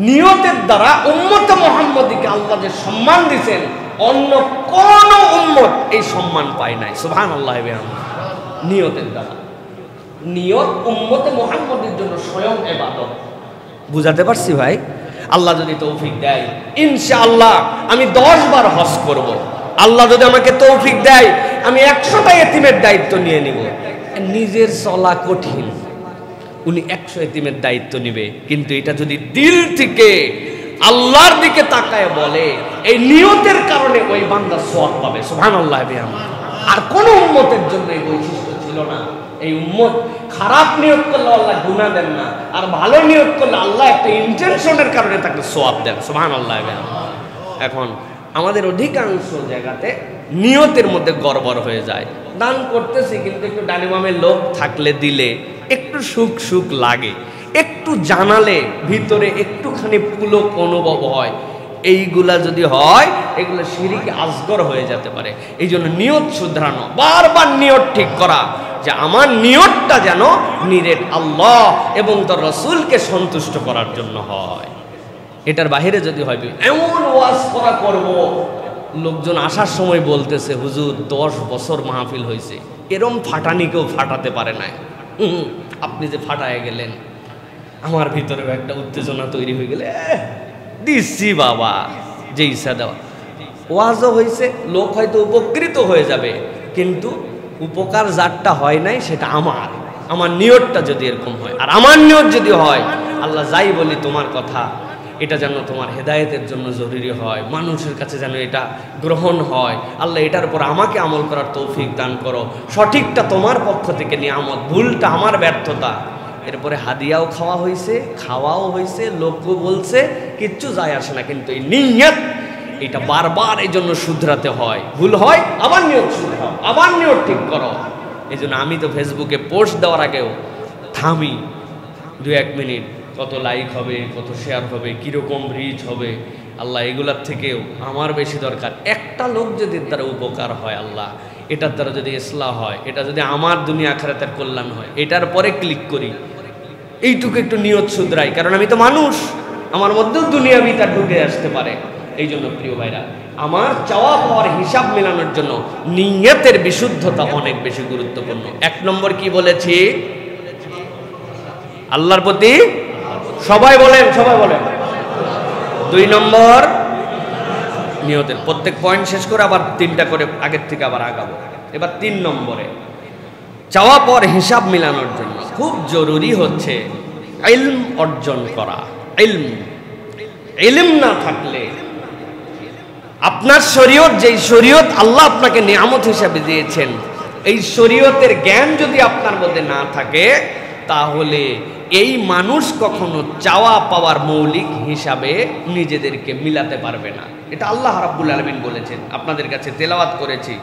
নিয়তের দ্বারা উম্মতে মুহাম্মদীকে আল্লাহ যে সম্মান দিয়েছেন, অন্য কোন উম্মত এই সম্মান পায় নাই। সুবহানাল্লাহ। নিয়তের দ্বারা, নিয়ত উম্মতে মুহাম্মদীর জন্য স্বয়ং ইবাদত। বুঝাতে পারছি ভাই? আল্লাহ যদি তৌফিক দেয়, ইনশাআল্লাহ আমি 10 বার হজ করব। আল্লাহ যদি আমাকে তৌফিক দেয়, আমি 100টা এতিমের দায়িত্ব নিয়ে নিব। নিজের চলা কঠিন, উনি 100 এতিমের দায়িত্ব নিবে, কিন্তু এটা যদি দিল থেকে আল্লাহর দিকে তাকায় বলে, এই নিয়তের কারণে ওই বান্দা সওয়াব পাবে। সুবহানাল্লাহ। আর কোন উম্মতের জন্য এই বৈশিষ্ট্য ছিল না। এই উম্মত খারাপ নিয়ত করলে আল্লাহ গুনাহ দেন না, আর ভালো নিয়ত করলে আল্লাহ একটা ইন্টেনশনের কারণে তাকে সওয়াব দেন। সুবহানাল্লাহ। এখন আমাদের অধিকাংশ জায়গাতে নিয়তের মধ্যে গড়বড় হয়ে যায়। দান করতেছি, কিন্তু একটু ডানে বামে লোক থাকলে দিলে একটু সুখ সুখ লাগে, একটু জানালে ভিতরে একটুখানি পুলক অনুভব হয়। এইগুলা যদি হয়, এগুলো শিরক আসগর হয়ে যেতে পারে। এই জন্য নিয়ত শুধরানো, বারবার নিয়ত ঠিক করা, যে আমার নিয়তটা যেন নিরেট আল্লাহ এবং তার রাসূলকে সন্তুষ্ট করার জন্য হয়। এটার বাহিরে যদি হয়, এমন ওয়াজ করা করব, লোকজন আসার সময় বলতেছে, হুজুর 10 বছর মাহফিল হয়েছে, এরম ফাটানি কেউ ফাটাতে পারে নাই। আপনি যে ফাটায় গেলেন, আমার ভিতরে একটা উত্তেজনা তৈরি হয়ে গেলে দিচ্ছি বাবা, যে ইচ্ছা দেওয়া। ওয়াজও হয়েছে, লোক হয়তো উপকৃত হয়ে যাবে, কিন্তু উপকার যারটা হয় নাই সেটা আমার নিয়তটা যদি এরকম হয়, আর আমার নিয়ত যদি হয়, আল্লাহ যাই বলি তোমার কথা, এটা যেন তোমার হেদায়েতের জন্য জরুরি হয়, মানুষের কাছে যেন এটা গ্রহণ হয়। আল্লাহ এটার উপর আমাকে আমল করার তৌফিক দান করো, সঠিকটা তোমার পক্ষ থেকে নিয়ামত, ভুলটা আমার ব্যর্থতা। এরপরে হাদিয়াও খাওয়া হয়েছে, খাওয়াও হয়েছে, লোকও বলছে, কিচ্ছু যায় আসে না, কিন্তু এই নিয়ত এটা বারবার এই জন্য শুধরাতে হয়। ভুল হয়, আবার নিয়ত শুধরাও, আবার নিয়ত ঠিক করো। এই জন্য আমি তো ফেসবুকে পোস্ট দেওয়ার আগেও থামি 2-1 মিনিট, কত লাইক হবে, কত শেয়ার হবে, কীরকম রিচ হবে, আল্লাহ এগুলার থেকেও আমার বেশি দরকার একটা লোক যদি তার উপকার হয়, আল্লাহ এটার দ্বারা যদি ইসলাহ হয়, এটা যদি আমার দুনিয়া আখিরাতের কল্যাণ হয়, এটার পরে ক্লিক করি, এইটুকু একটু নিয়ত শুধরাই, কারণ আমি তো মানুষ, আমার মধ্যেও দুনিয়াবিটা ঢুকে আসতে পারে। এই জন্য প্রিয় ভাইরা, আমার চাওয়া পাওয়ার হিসাব মেলানোর জন্য নিয়তের বিশুদ্ধতা অনেক বেশি গুরুত্বপূর্ণ। 1 নম্বর কি বলেছি? আল্লাহর প্রতি, সবাই বলেন 2 নম্বর নিয়তের। প্রত্যেক পয়েন্ট শেষ করে আবার 3টা করে আগের থেকে আবার আগাবো। এবার 3 নম্বরে চাওয়া পাওয়ার হিসাব মেলানোর জন্য খুব জরুরি হচ্ছে ইলম অর্জন করা। ইলম না থাকলে আপনার শরীয়ত, যেই শরীয়ত আল্লাহ আপনাকে নিয়ামত হিসাবে দিয়েছেন, এই শরীয়তের জ্ঞান যদি আপনার মধ্যে না থাকে, তাহলে এই মানুষ কখনো চাওয়া পাওয়ার মৌলিক হিসাবে নিজেদেরকে মিলাতে পারবে না। এটা আল্লাহ রাব্বুল আলামিন বলেছেন, আপনাদের কাছে তেলাওয়াত করেছি,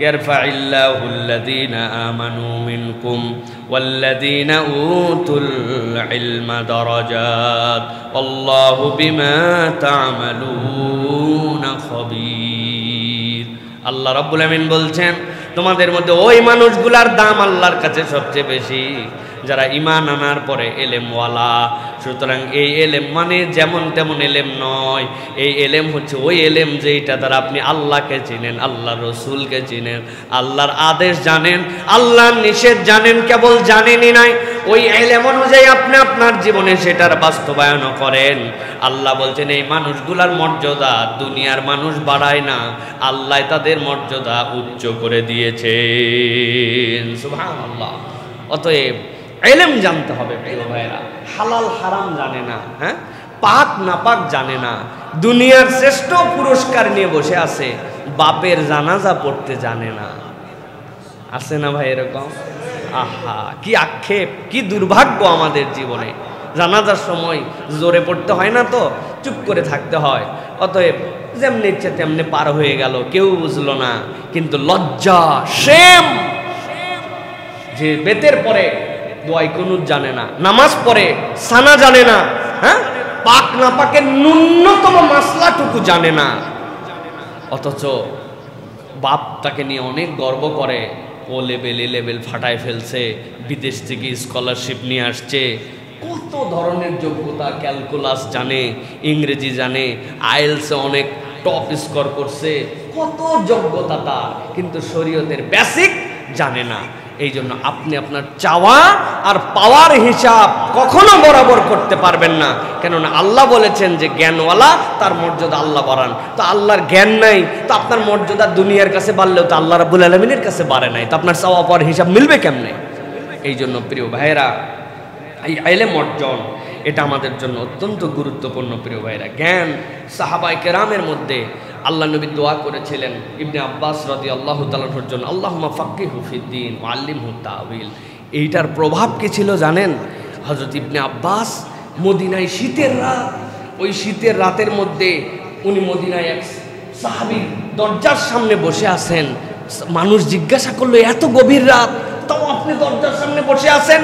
ইয়ারফাইল্লাহুল্লাযীনা আমানু মিনকুম ওয়াল্লাযীনা উতুল ইলমা দারাজাত আল্লাহু বিমা তা'মালুনা খাবীর। আল্লাহ রাব্বুল আলামিন বলছেন, তোমাদের মধ্যে ওই মানুষগুলার দাম আল্লাহর কাছে সবচেয়ে বেশি যারা ঈমান আনার পরে এলেমওয়ালা। সুতরাং এই এলেম মানে যেমন তেমন এলেম নয়, এই এলেম হচ্ছে ওই এলেম যেটা দ্বারা আপনি আল্লাহকে চিনেন, আল্লাহর রসুলকে চিনেন, আল্লাহর আদেশ জানেন, আল্লাহর নিষেধ জানেন, কেবল জানেনই নাই, ওই এলেম অনুযায়ী আপনি আপনার জীবনে সেটার বাস্তবায়ন করেন। আল্লাহ বলছেন এই মানুষগুলার মর্যাদা দুনিয়ার মানুষ বাড়ায় না, আল্লাহ তাদের মর্যাদা উচ্চ করে দিয়েছেন। সুবহানাল্লাহ। অতএব ইলম জানতে হবে প্রিয় ভাইরা। হালাল হারাম জানে না, হ্যাঁ, পাক নাপাক জানে না, দুনিয়ার শ্রেষ্ঠ পুরস্কার নিয়ে বসে আছে, বাপের জানাজা পড়তে জানে না। আছে না ভাই এরকম? আহা, কি আক্ষেপ, কি দুর্ভাগ্য আমাদের জীবনে। জানাজার সময় জোরে পড়তে হয় না তো, চুপ করে থাকতে হয়। অতএব যেমনি ইচ্ছে তেমনি পার হয়ে গেল, কেউ বুঝলো না। কিন্তু লজ্জা, শেম, যে বেতের পরে দোয়াই কুনুত জানে না, নামাজ পড়ে সানা জানে না, হ্যাঁ, পাক না পাকের ন্যূনতম মাসলাটুকু জানে না, অথচ বাপ তাকে নিয়ে অনেক গর্ব করে, ও লেভেল এ লেভেল ফাটায় ফেলছে, বিদেশ থেকে স্কলারশিপ নিয়ে আসছে, কত ধরনের যোগ্যতা, ক্যালকুলাস জানে, ইংরেজি জানে, আইএলসে অনেক টপ স্কোর করছে, কত যোগ্যতা তার, কিন্তু শরীয়তের বেসিক জানে না। এই জন্য আপনি আপনার চাওয়া আর পাওয়ার হিসাব কখনো বরাবর করতে পারবেন না, কেননা আল্লাহ বলেছেন যে জ্ঞানওয়ালা তার মর্যাদা আল্লাহ বাড়ান। তো আল্লাহর জ্ঞান নাই, তো আপনার মর্যাদা দুনিয়ার কাছে বাড়লেও তো আল্লাহ রাব্বুল আলামিনের কাছে বাড়ে নাই, তো আপনার চাওয়া পাওয়ার হিসাব মিলবে কেমনে? এই জন্য প্রিয় ভাইয়েরা, এই ইলম অর্জন এটা আমাদের জন্য অত্যন্ত গুরুত্বপূর্ণ। প্রিয় ভাইয়েরা, জ্ঞান, সাহাবায়ে কেরামের মধ্যে আল্লাহ নবী দোয়া করেছিলেন ইবনে আব্বাস রাদিয়াল্লাহু তাআলার জন্য, আল্লাহুম্মা ফাক্কিহু ফিদ্দীন ওয়া আল্লিমহু তা'ওয়িল। এইটার প্রভাব কি ছিল জানেন? হযরত ইবনে আব্বাস মদিনায় শীতের রাত, ওই শীতের রাতের মধ্যে উনি মদিনায় এক সাহাবীর দরজার সামনে বসে আছেন। মানুষ জিজ্ঞাসা করলো, এত গভীর রাত তাও আপনি দরজার সামনে বসে আছেন?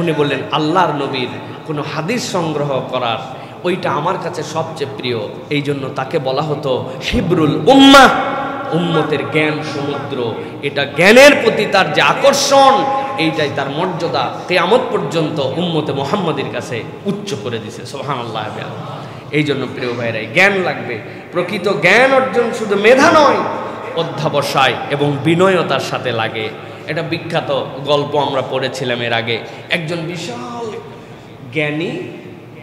উনি বললেন, আল্লাহর নবীর কোনো হাদিস সংগ্রহ করার ওইটা আমার কাছে সবচেয়ে প্রিয়। এই জন্য তাকে বলা হতো হিব্রুল উম্মাহ, উম্মতের জ্ঞান সমুদ্র। এটা জ্ঞানের প্রতি তার যে আকর্ষণ, এইটাই তার মর্যাদা কিয়ামত পর্যন্ত উম্মতে মুহাম্মাদের কাছে উচ্চ করে দিয়েছে। সুবহানাল্লাহ। এই জন্য প্রিয় ভাইরা, জ্ঞান লাগবে। প্রকৃত জ্ঞান অর্জন শুধু মেধা নয়, অধ্যাবসায় এবং বিনয়তার সাথে লাগে। এটা বিখ্যাত গল্প আমরা পড়েছিলাম এর আগে। একজন বিশাল জ্ঞানী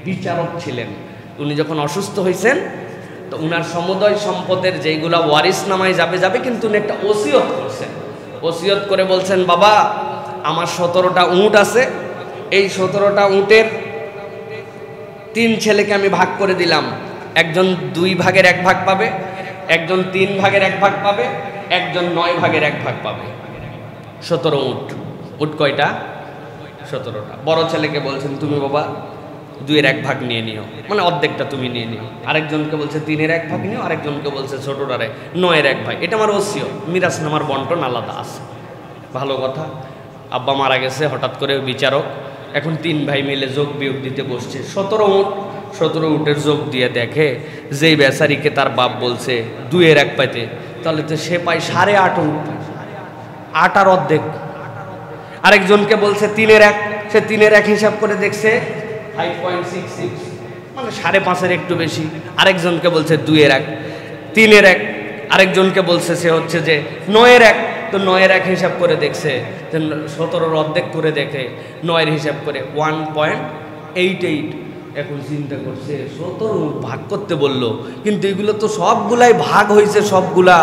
বিচারক ছিলেন। উনি যখন অসুস্থ হয়েছেন, তো উনার সমুদয় সম্পদের যেইগুলা ওয়ারিস নামায় যাবে, কিন্তু উনি একটা ওসিয়ত করছেন। ওসিয়ত করে বলছেন, বাবা, আমার 17টা উট আছে, এই 17টা উটের 3 ছেলেকে আমি ভাগ করে দিলাম। একজন 2 ভাগের 1 ভাগ পাবে, একজন 3 ভাগের 1 ভাগ পাবে, একজন 9 ভাগের 1 ভাগ পাবে। 17 উট। উট কয়টা? 17টা। বড় ছেলেকে বলছেন, তুমি বাবা 2-এর 1 ভাগ নিয়ে নিও, মানে অর্ধেকটা তুমি নিয়ে নিও। আরেকজনকে বলছে 3-এর 1 ভাগ নিও, আরেকজনকে বলছে ছোটটারে 9-এর 1 ভাগ। এটা আমার ওসিয়ত, মিরাস নামার বন্টন আলাদা আছে। ভালো কথা। আব্বা মারা গেছে, হঠাৎ করে বিচারক এখন 3 ভাই মিলে যোগ বিয়োগ দিতে বসছে। 17 উট, 17 উটের যোগ দিয়ে দেখে যেই বেচারিকে তার বাপ বলছে 2-এর 1 পাইতে, তাহলে তো সে পায় 8.5 উট। 8 অর্ধেক। আরেকজনকে বলছে 3-1, সে 3-1 হিসাব করে দেখছে 5.66, মানে 5.5-এর একটু বেশি। আরেকজনকে বলছে 2-1, 3-1। আরেকজনকে বলছে সে হচ্ছে যে 9-1, তো 9-1 হিসাব করে দেখছে, 17-র অর্ধেক করে দেখে 9-এর হিসাব করে 1.88। এখন চিন্তা করছে 17 ভাগ করতে বলল, কিন্তু এগুলো তো সবগুলাই ভাগ হয়েছে, সবগুলা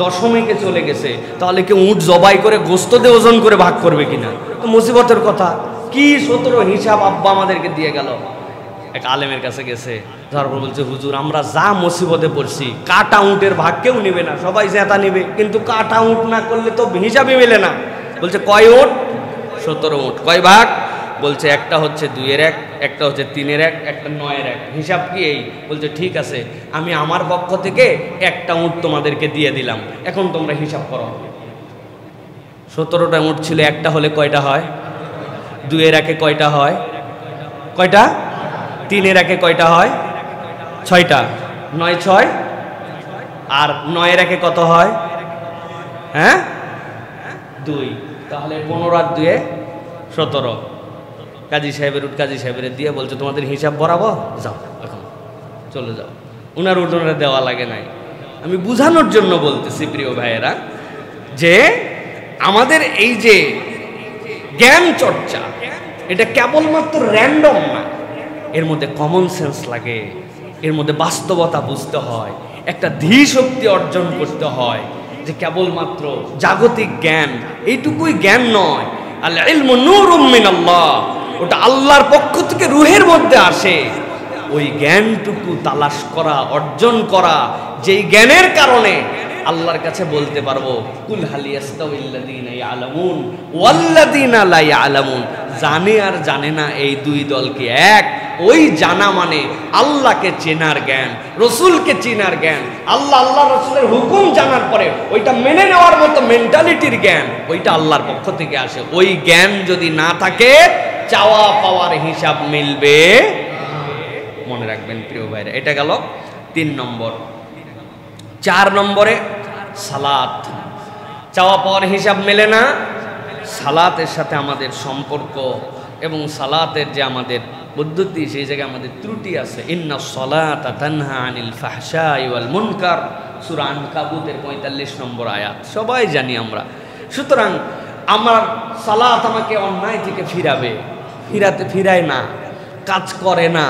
দশমিকে চলে গেছে, তাহলে কি উট জবাই করে গোস্ত দিয়ে ওজন করে ভাগ করবে কিনা? তো মুসিবতের কথা। কি 17 হিসাব আব্বা আমাদেরকে দিয়ে গেল। এক আলেমের কাছে গেছে, তারপর বলছে হুজুর আমরা যা মুসিবতে পড়ছি, কাটা উটের ভাগ কেউ নিবে না, সবাই জেতা নিবে, কিন্তু কাটা উট না করলে তো হিসাবই মেলে না। বলছে কয় উট? 17 উট। কয় ভাগ? বলছে একটা হচ্ছে 2-1, একটা হচ্ছে 3-1, একটা 9-1। হিসাব কি এই? বলছে ঠিক আছে, আমি আমার পক্ষ থেকে একটা উট তোমাদেরকে দিয়ে দিলাম, এখন তোমরা হিসাব করো। 17টা উট ছিল, একটা হলে কয়টা হয়? 2-1 কয়টা হয়? কয়টা? 3-1 কয়টা হয়? 6টা। 9-6, আর 9-1 কত হয়? হ্যাঁ 2। তাহলে 15 আর 2 17। কাজী সাহেবের উঠ কাজী সাহেবের দিয়ে বলছে তোমাদের হিসাব বরাবর, যাও এখন চলে যাও। উনার উঠোনারে দেওয়া লাগে নাই। আমি বুঝানোর জন্য বলতেছি প্রিয় ভাইয়েরা, যে আমাদের এই যে জ্ঞান চর্চা, এটা কেবলমাত্র র্যান্ডম না, এর মধ্যে কমন সেন্স লাগে, এর মধ্যে বাস্তবতা বুঝতে হয়, একটা ধী শক্তি অর্জন করতে হয়, যে কেবলমাত্র জাগতিক জ্ঞান এইটুকুই জ্ঞান নয়। আল ইলমু নূরুম মিনাল্লাহ, ওটা আল্লাহর পক্ষ থেকে রুহের মধ্যে আসে। ওই জ্ঞানটুকু তালাশ করা, অর্জন করা, যেই জ্ঞানের কারণে আল্লাহর কাছে বলতে পারবো কুল হাল ইয়াস্তাউইল্লাযীনা ইয়ালামুন ওয়াল্লাযীনা লা ইয়ালামুন। জানে আর জানে না এই দুই দল কি এক? ওই জানা মানে আল্লাহকে চেনার জ্ঞান, রসুলকে চেনার জ্ঞান, আল্লাহ রসুলের হুকুম জানার পরে ওইটা মেনে নেওয়ার মতো মেন্টালিটির জ্ঞান, ওইটা আল্লাহর পক্ষ থেকে আসে। ওই জ্ঞান যদি না থাকে, চাওয়া পাওয়ার হিসাব মিলবে। মনে রাখবেন প্রিয় ভাইরা। এটা গেল 3 নম্বর। 4 নম্বরে সালাত। চাওয়া পাওয়ার হিসাব মেলে না, সালাতের সাথে আমাদের সম্পর্ক এবং সালাতের যে আমাদের পদ্ধতি, সেই জায়গায় আমাদের ত্রুটি আছে। ইন্নাস সালাতা তানহা আনিল ফাহশাই ওয়াল মুনকার, সূরা আনকাবুতের 45 নম্বর আয়াত, সবাই জানি আমরা। সুতরাং আমার সালাত আমাকে অন্যায় থেকে ফিরায় না, কাজ করে না,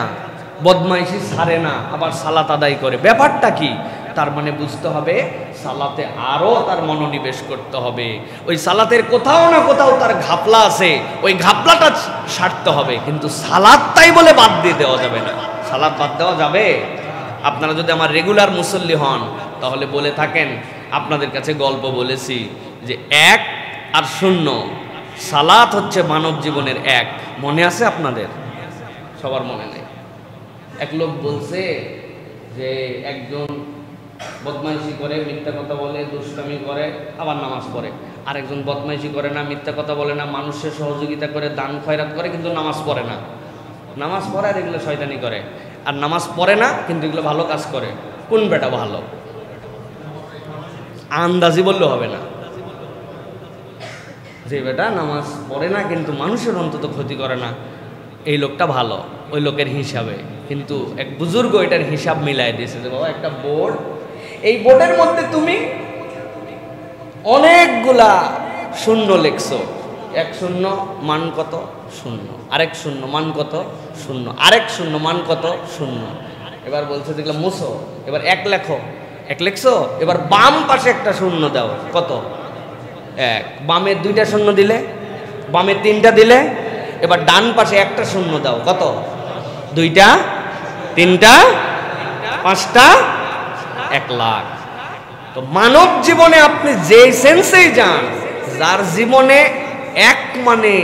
বদমাইশি ছাড়ে না, আবার সালাত আদায় করে। ব্যাপারটা কি? তার মানে বুঝতে হবে সালাতে আরো তার মনোনিবেশ করতে হবে। ওই সালাতের কোথাও না কোথাও তার ঘাপলা আছে, ওই ঘাপলাটা সারতে হবে। কিন্তু সালাতটাই বলে বাদ দিয়ে দেওয়া যাবে না। সালাত বাদ দেওয়া যাবে? আপনারা যদি আমার রেগুলার মুসল্লি হন, তাহলে বলে থাকেন, আপনাদের কাছে গল্প বলেছি যে 1 আর 0, সালাত হচ্ছে মানব জীবনের 1। মনে আছে আপনাদের? সবার মনে নেই। এক লোক বলছে যে একজন বদমাইশি করে, মিথ্যা কথা বলে, দুষ্টামি করে, আবার নামাজ পড়ে। আরেকজন বদমাইশি করে না, মিথ্যা কথা বলে না, মানুষের সহযোগিতা করে, দান খয়রাত করে, কিন্তু নামাজ পড়ে না। নামাজ পড়ে আর এগুলো শয়তানি করে। আর নামাজ পড়ে না কিন্তু এগুলো ভালো কাজ করে। কোন বেটা ভালো? আন্দাজি বললে হবে না। যে বেটা নামাজ পড়ে না কিন্তু মানুষের অন্তত ক্ষতি করে না, এই লোকটা ভালো, ওই লোকের হিসাবে। কিন্তু এক বুজুর্গ এটার হিসাব মিলাই দিয়েছে যে বাবা, একটা বোর্ড, এই বোর্ডের মধ্যে তুমি অনেকগুলা শূন্য লিখছো। 1 শূন্য মান কত? 0। আরেক শূন্য মান কত? 0। আরেক শূন্য মান কত? 0। এবার বলছে যেগুলো মুছো, এবার 1 লেখো। 1 লিখছো, এবার বাম পাশে একটা শূন্য দাও। কত? 1। বামে 2টা শূন্য দিলে, বামে 3টা দিলে, এবার ডান পাশে একটা শূন্য দাও। কত? 2টা, 3টা, 5টা, 1 লাখ। তো মানব জীবনে আপনি যে সেন্সেই যান, যার জীবনে 1 মানে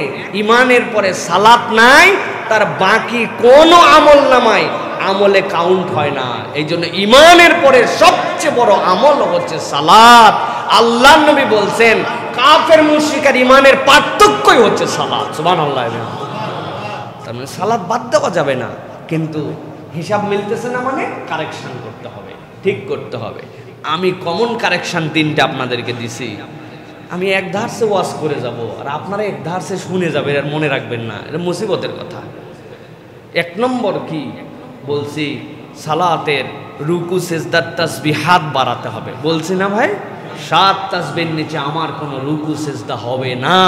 ইমানের পরে সালাত নাই, তার বাকি কোনো আমল নামায় আমলে কাউন্ট হয় না। এই জন্য ইমানের পরে সবচেয়ে বড় আমল হচ্ছে সালাত। আল্লাহ নবী বলছেন, কাফের মুশরিক আর ইমানের পার্থক্যই হচ্ছে সালাত। সুবহানাল্লাহ। তার মানে সালাত বাদ দেওয়া যাবে না, কিন্তু হিসাব মিলতেছে না মানে কারেকশন করতে হবে, ঠিক করতে হবে। আমি কমন কারেকশন 3টা আপনাদেরকে দিছি। আমি এক ধার সে ওয়াজ করে যাব আর আপনারা এক ধার সে শুনে যাবেন, আর মনে রাখবেন না, এটা মুসিবতের কথা। এক নম্বর কি বলছি, সালাতের রুকু সিজদার তাসবিহ হাত বাড়াতে হবে। বলছি না ভাই, 7 তাসবিহের নিচে আমার কোনো রুকু সিজদা হবে না।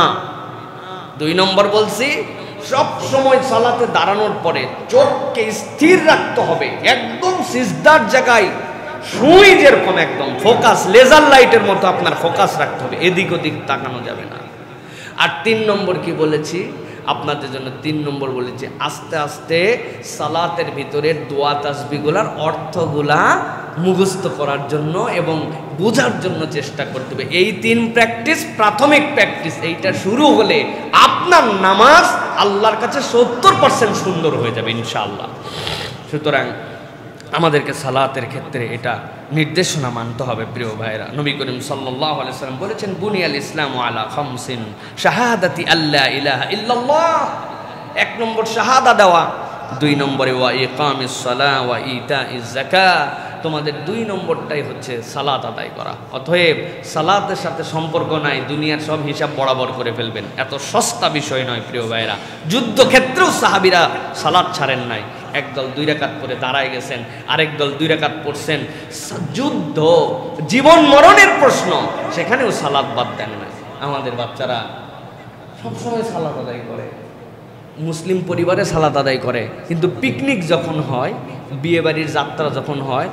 2 নম্বর বলছি, সব সময় সালাতে দাঁড়ানোর পরে চোখকে স্থির রাখতে হবে, একদম সিজদার জায়গায় সুই যেরকম একদম ফোকাস, লেজার লাইটের মতো আপনার ফোকাস রাখতে হবে, এদিক ওদিক তাকানো যাবে না। আর 3 নম্বর কি বলেছি আপনাদের জন্য, 3 নম্বর বলেছি আস্তে আস্তে সালাতের ভিতরের দোয়া তাসবিহগুলার অর্থগুলা মুখস্থ করার জন্য এবং বোঝার জন্য চেষ্টা করতে হবে। এই 3 প্র্যাকটিস, প্রাথমিক প্র্যাকটিস, এইটা শুরু হলে আপনার নামাজ আল্লাহর কাছে 70% সুন্দর হয়ে যাবে ইনশাআল্লাহ। সুতরাং আমাদেরকে সালাতের ক্ষেত্রে এটা নির্দেশনা মানতে হবে প্রিয় ভাইরা। নবী করিম সাল্লাল্লাহু আলাইহি ওয়াসাল্লাম বলেছেন, বুনিয়াল ইসলামু আলা খামসিন, শাহাদাতি আল্লা ইলাহা ইল্লাল্লাহ, 1 নম্বর শাহাদা দেওয়া, 2 নম্বরে ওয়া ইকামিস সালাহ ওয়া ইতাইজ যাকাত, তোমাদের 2 নম্বরটাই হচ্ছে সালাত আদায় করা। অতএব সালাতের সাথে সম্পর্ক নাই, দুনিয়ার সব হিসাব বরাবর করে ফেলবেন, এত সস্তা বিষয় নয় প্রিয় ভাইরা। যুদ্ধক্ষেত্রেও সাহাবীরা সালাত ছাড়েন নাই, একদল 2 রাকাত পরে দাঁড়ায় গেছেন, আরেক দল 2 রাকাত পড়ছেন। যুদ্ধ জীবন মরণের প্রশ্ন, সেখানেও সালাত বাদ দেন না। আমাদের বাচ্চারা সবসময় সালাত আদায় করে, মুসলিম পরিবারে সালাত আদায় করে, কিন্তু পিকনিক যখন হয়, বিয়ে বাড়ির যাত্রা যখন হয়,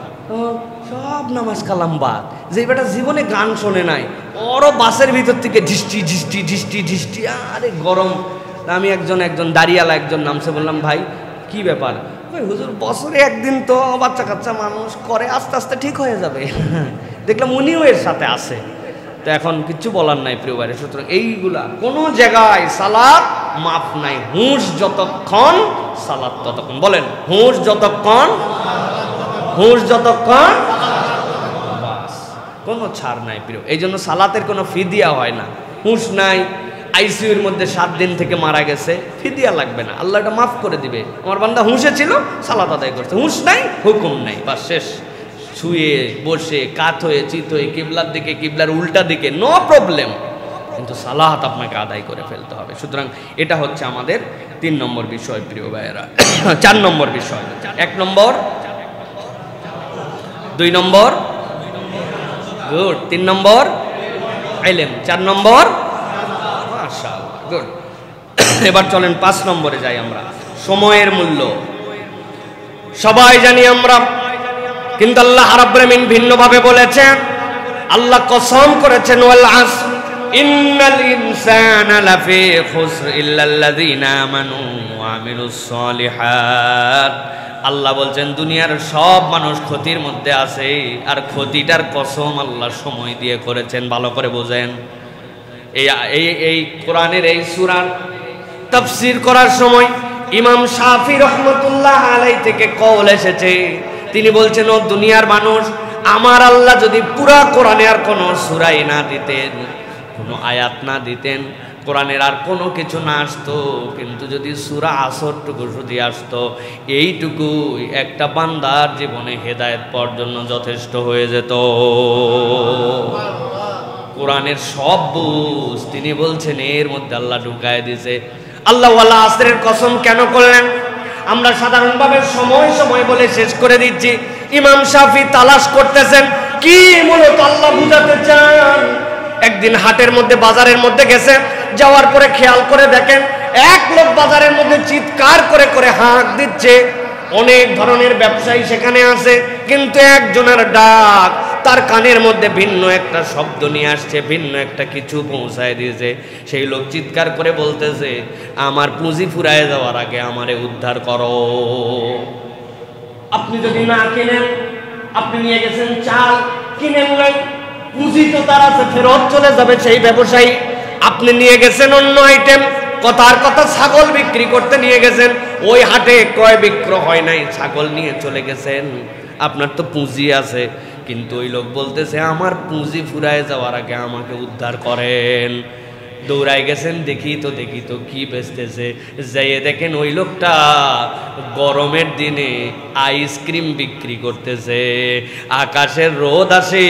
সব নামাজ কালাম বাদ। যে বেটা জীবনে গান শোনে নাই, ওরও বাসের ভিতর থেকে ঢিষ্টি ঢিষ্টি ঢিষ্টি ঢিষ্টি, আরে গরম। আমি একজন দাঁড়িয়ালা একজন নামছে, বললাম ভাই কি ব্যাপার? ওই হুজুর বছরে একদিন তো বাচ্চা কাচ্চা মানুষ করে, আস্তে আস্তে ঠিক হয়ে যাবে। দেখলাম উনিও এর সাথে আছে, তো এখন কিচ্ছু বলার নাই প্রিয় ভাই। সুতরাং এইগুলা কোনো জায়গায় সালাত মাফ নাই, হুঁশ যতক্ষণ সালাত ততক্ষণ। বলেন, হুঁশ যতক্ষণ, হুঁশ যতক্ষণ, বাস, কোনো ছাড় নাই প্রিয়। এই জন্য সালাতের কোনো ফিদিয়া হয় না। হুঁশ নাই, আইসিইউর মধ্যে 7 দিন থেকে মারা গেছে, ফিদিয়া লাগবে না, আল্লাহ এটা মাফ করে দিবে। আমার বান্দা হুঁশে ছিল, সালাত আদায় করছে, হুঁশ নাই, হুকুম নাই, বাস শেষ। শুয়ে বসে কাত হয়ে চিত হয়ে কিবলার দিকে, কিবলার উল্টা দিকে, নো প্রবলেম, কিন্তু সালাত আপনাকে আদায় করে ফেলতে হবে। সুতরাং এটা হচ্ছে আমাদের 3 নম্বর বিষয় প্রিয় ভাইয়েরা। 4 নম্বর বিষয়, 1 নম্বর, 2 নম্বর গুড, 3 নম্বর ইলম, 4 নম্বর মাশাআল্লাহ গুড। এবার চলেন 5 নম্বরে যাই আমরা, সময়ের মূল্য। সবাই জানি আমরা, কিন্তু আল্লাহ রাব্বুল আমিন ভিন্নভাবে বলেছেন। আল্লাহ কসম করেছেন, ওয়াল আসর ইন্নাল ইনসানা লাফি খুসর ইল্লাল্লাযিনা আমানু ওয়া আমিলুস সলিহাত। আল্লাহ বলছেন দুনিয়ার সব মানুষ ক্ষতির মধ্যে আছে, আর ক্ষতিটার কসম আল্লাহ সময় দিয়ে করেছেন। ভালো করে বোঝেন, এই কোরআনের এই সূরার তাফসীর করার সময় ইমাম শাফি রহমতুল্লাহ আলাইহি থেকে কওল এসেছে। তিনি বলছেন, ও দুনিয়ার মানুষ, আমার আল্লাহ যদি পুরা কোরআনে আর কোনো সূরাই না দিতেন, কোনো আয়াত না দিতেন, কোরআনের আর কোনো কিছু না আসতো, কিন্তু যদি সূরা আসরটুকু যদি আসতো, এইটুকু একটা বান্দার জীবনে হেদায়েত পাওয়ার জন্য যথেষ্ট হয়ে যেত। কোরআনের সব বুঝ তিনি বলছেন এর মধ্যে আল্লাহ ঢুকায় দিয়েছে। আল্লাহ ওয়াল আসরের কসম কেন করলেন? আমরা সাধারণভাবে সময় সময় বলে শেষ করে দিচ্ছি। ইমাম শাফি তালাশ করতেছেন কি মূলত আল্লাহ বুঝাতে চান। একদিন হাটের মধ্যে, বাজারের মধ্যে গেছে, যাওয়ার পরে খেয়াল করে দেখেন এক লোক বাজারের মধ্যে চিৎকার করে করে হাঁক দিচ্ছে। অনেক ধরনের ব্যবসায়ী সেখানে আছে, কিন্তু একজনের ডাক তার কানের মধ্যে ভিন্ন একটা শব্দ নিয়ে আসছে, ভিন্ন একটা কিছু পৌঁছায় দিয়েছে। সেই লোক চিৎকার করে বলতেছে, আমার পুঁজি ফুরায় যাওয়ার আগে আমারে উদ্ধার করো। আপনি যদি না কিনেন, আপনি নিয়ে গেছেন চাল, কিনেন নাই, পুঁজি তো তার আছে, ফেরত চলে যাবে সেই ব্যবসায়ী। আপনি নিয়ে গেছেন অন্য আইটেম, কথার কথা ছাগল বিক্রি করতে নিয়ে গেছেন, ওই হাটে ক্রয় বিক্রয় হয় নাই, ছাগল নিয়ে চলে গেছেন। আপনার তো পুঁজি আছে, কিন্তু ওই লোক বলতেছে আমার পুঁজি ফুরায় যাওয়ার আগে আমাকে উদ্ধার করেন। দৌড়ায় গেছেন, দেখি তো কি বেচতেছে। যাইয়ে দেখেন ওই লোকটা গরমের দিনে আইসক্রিম বিক্রি করতেছে। আকাশের রোদ আসে,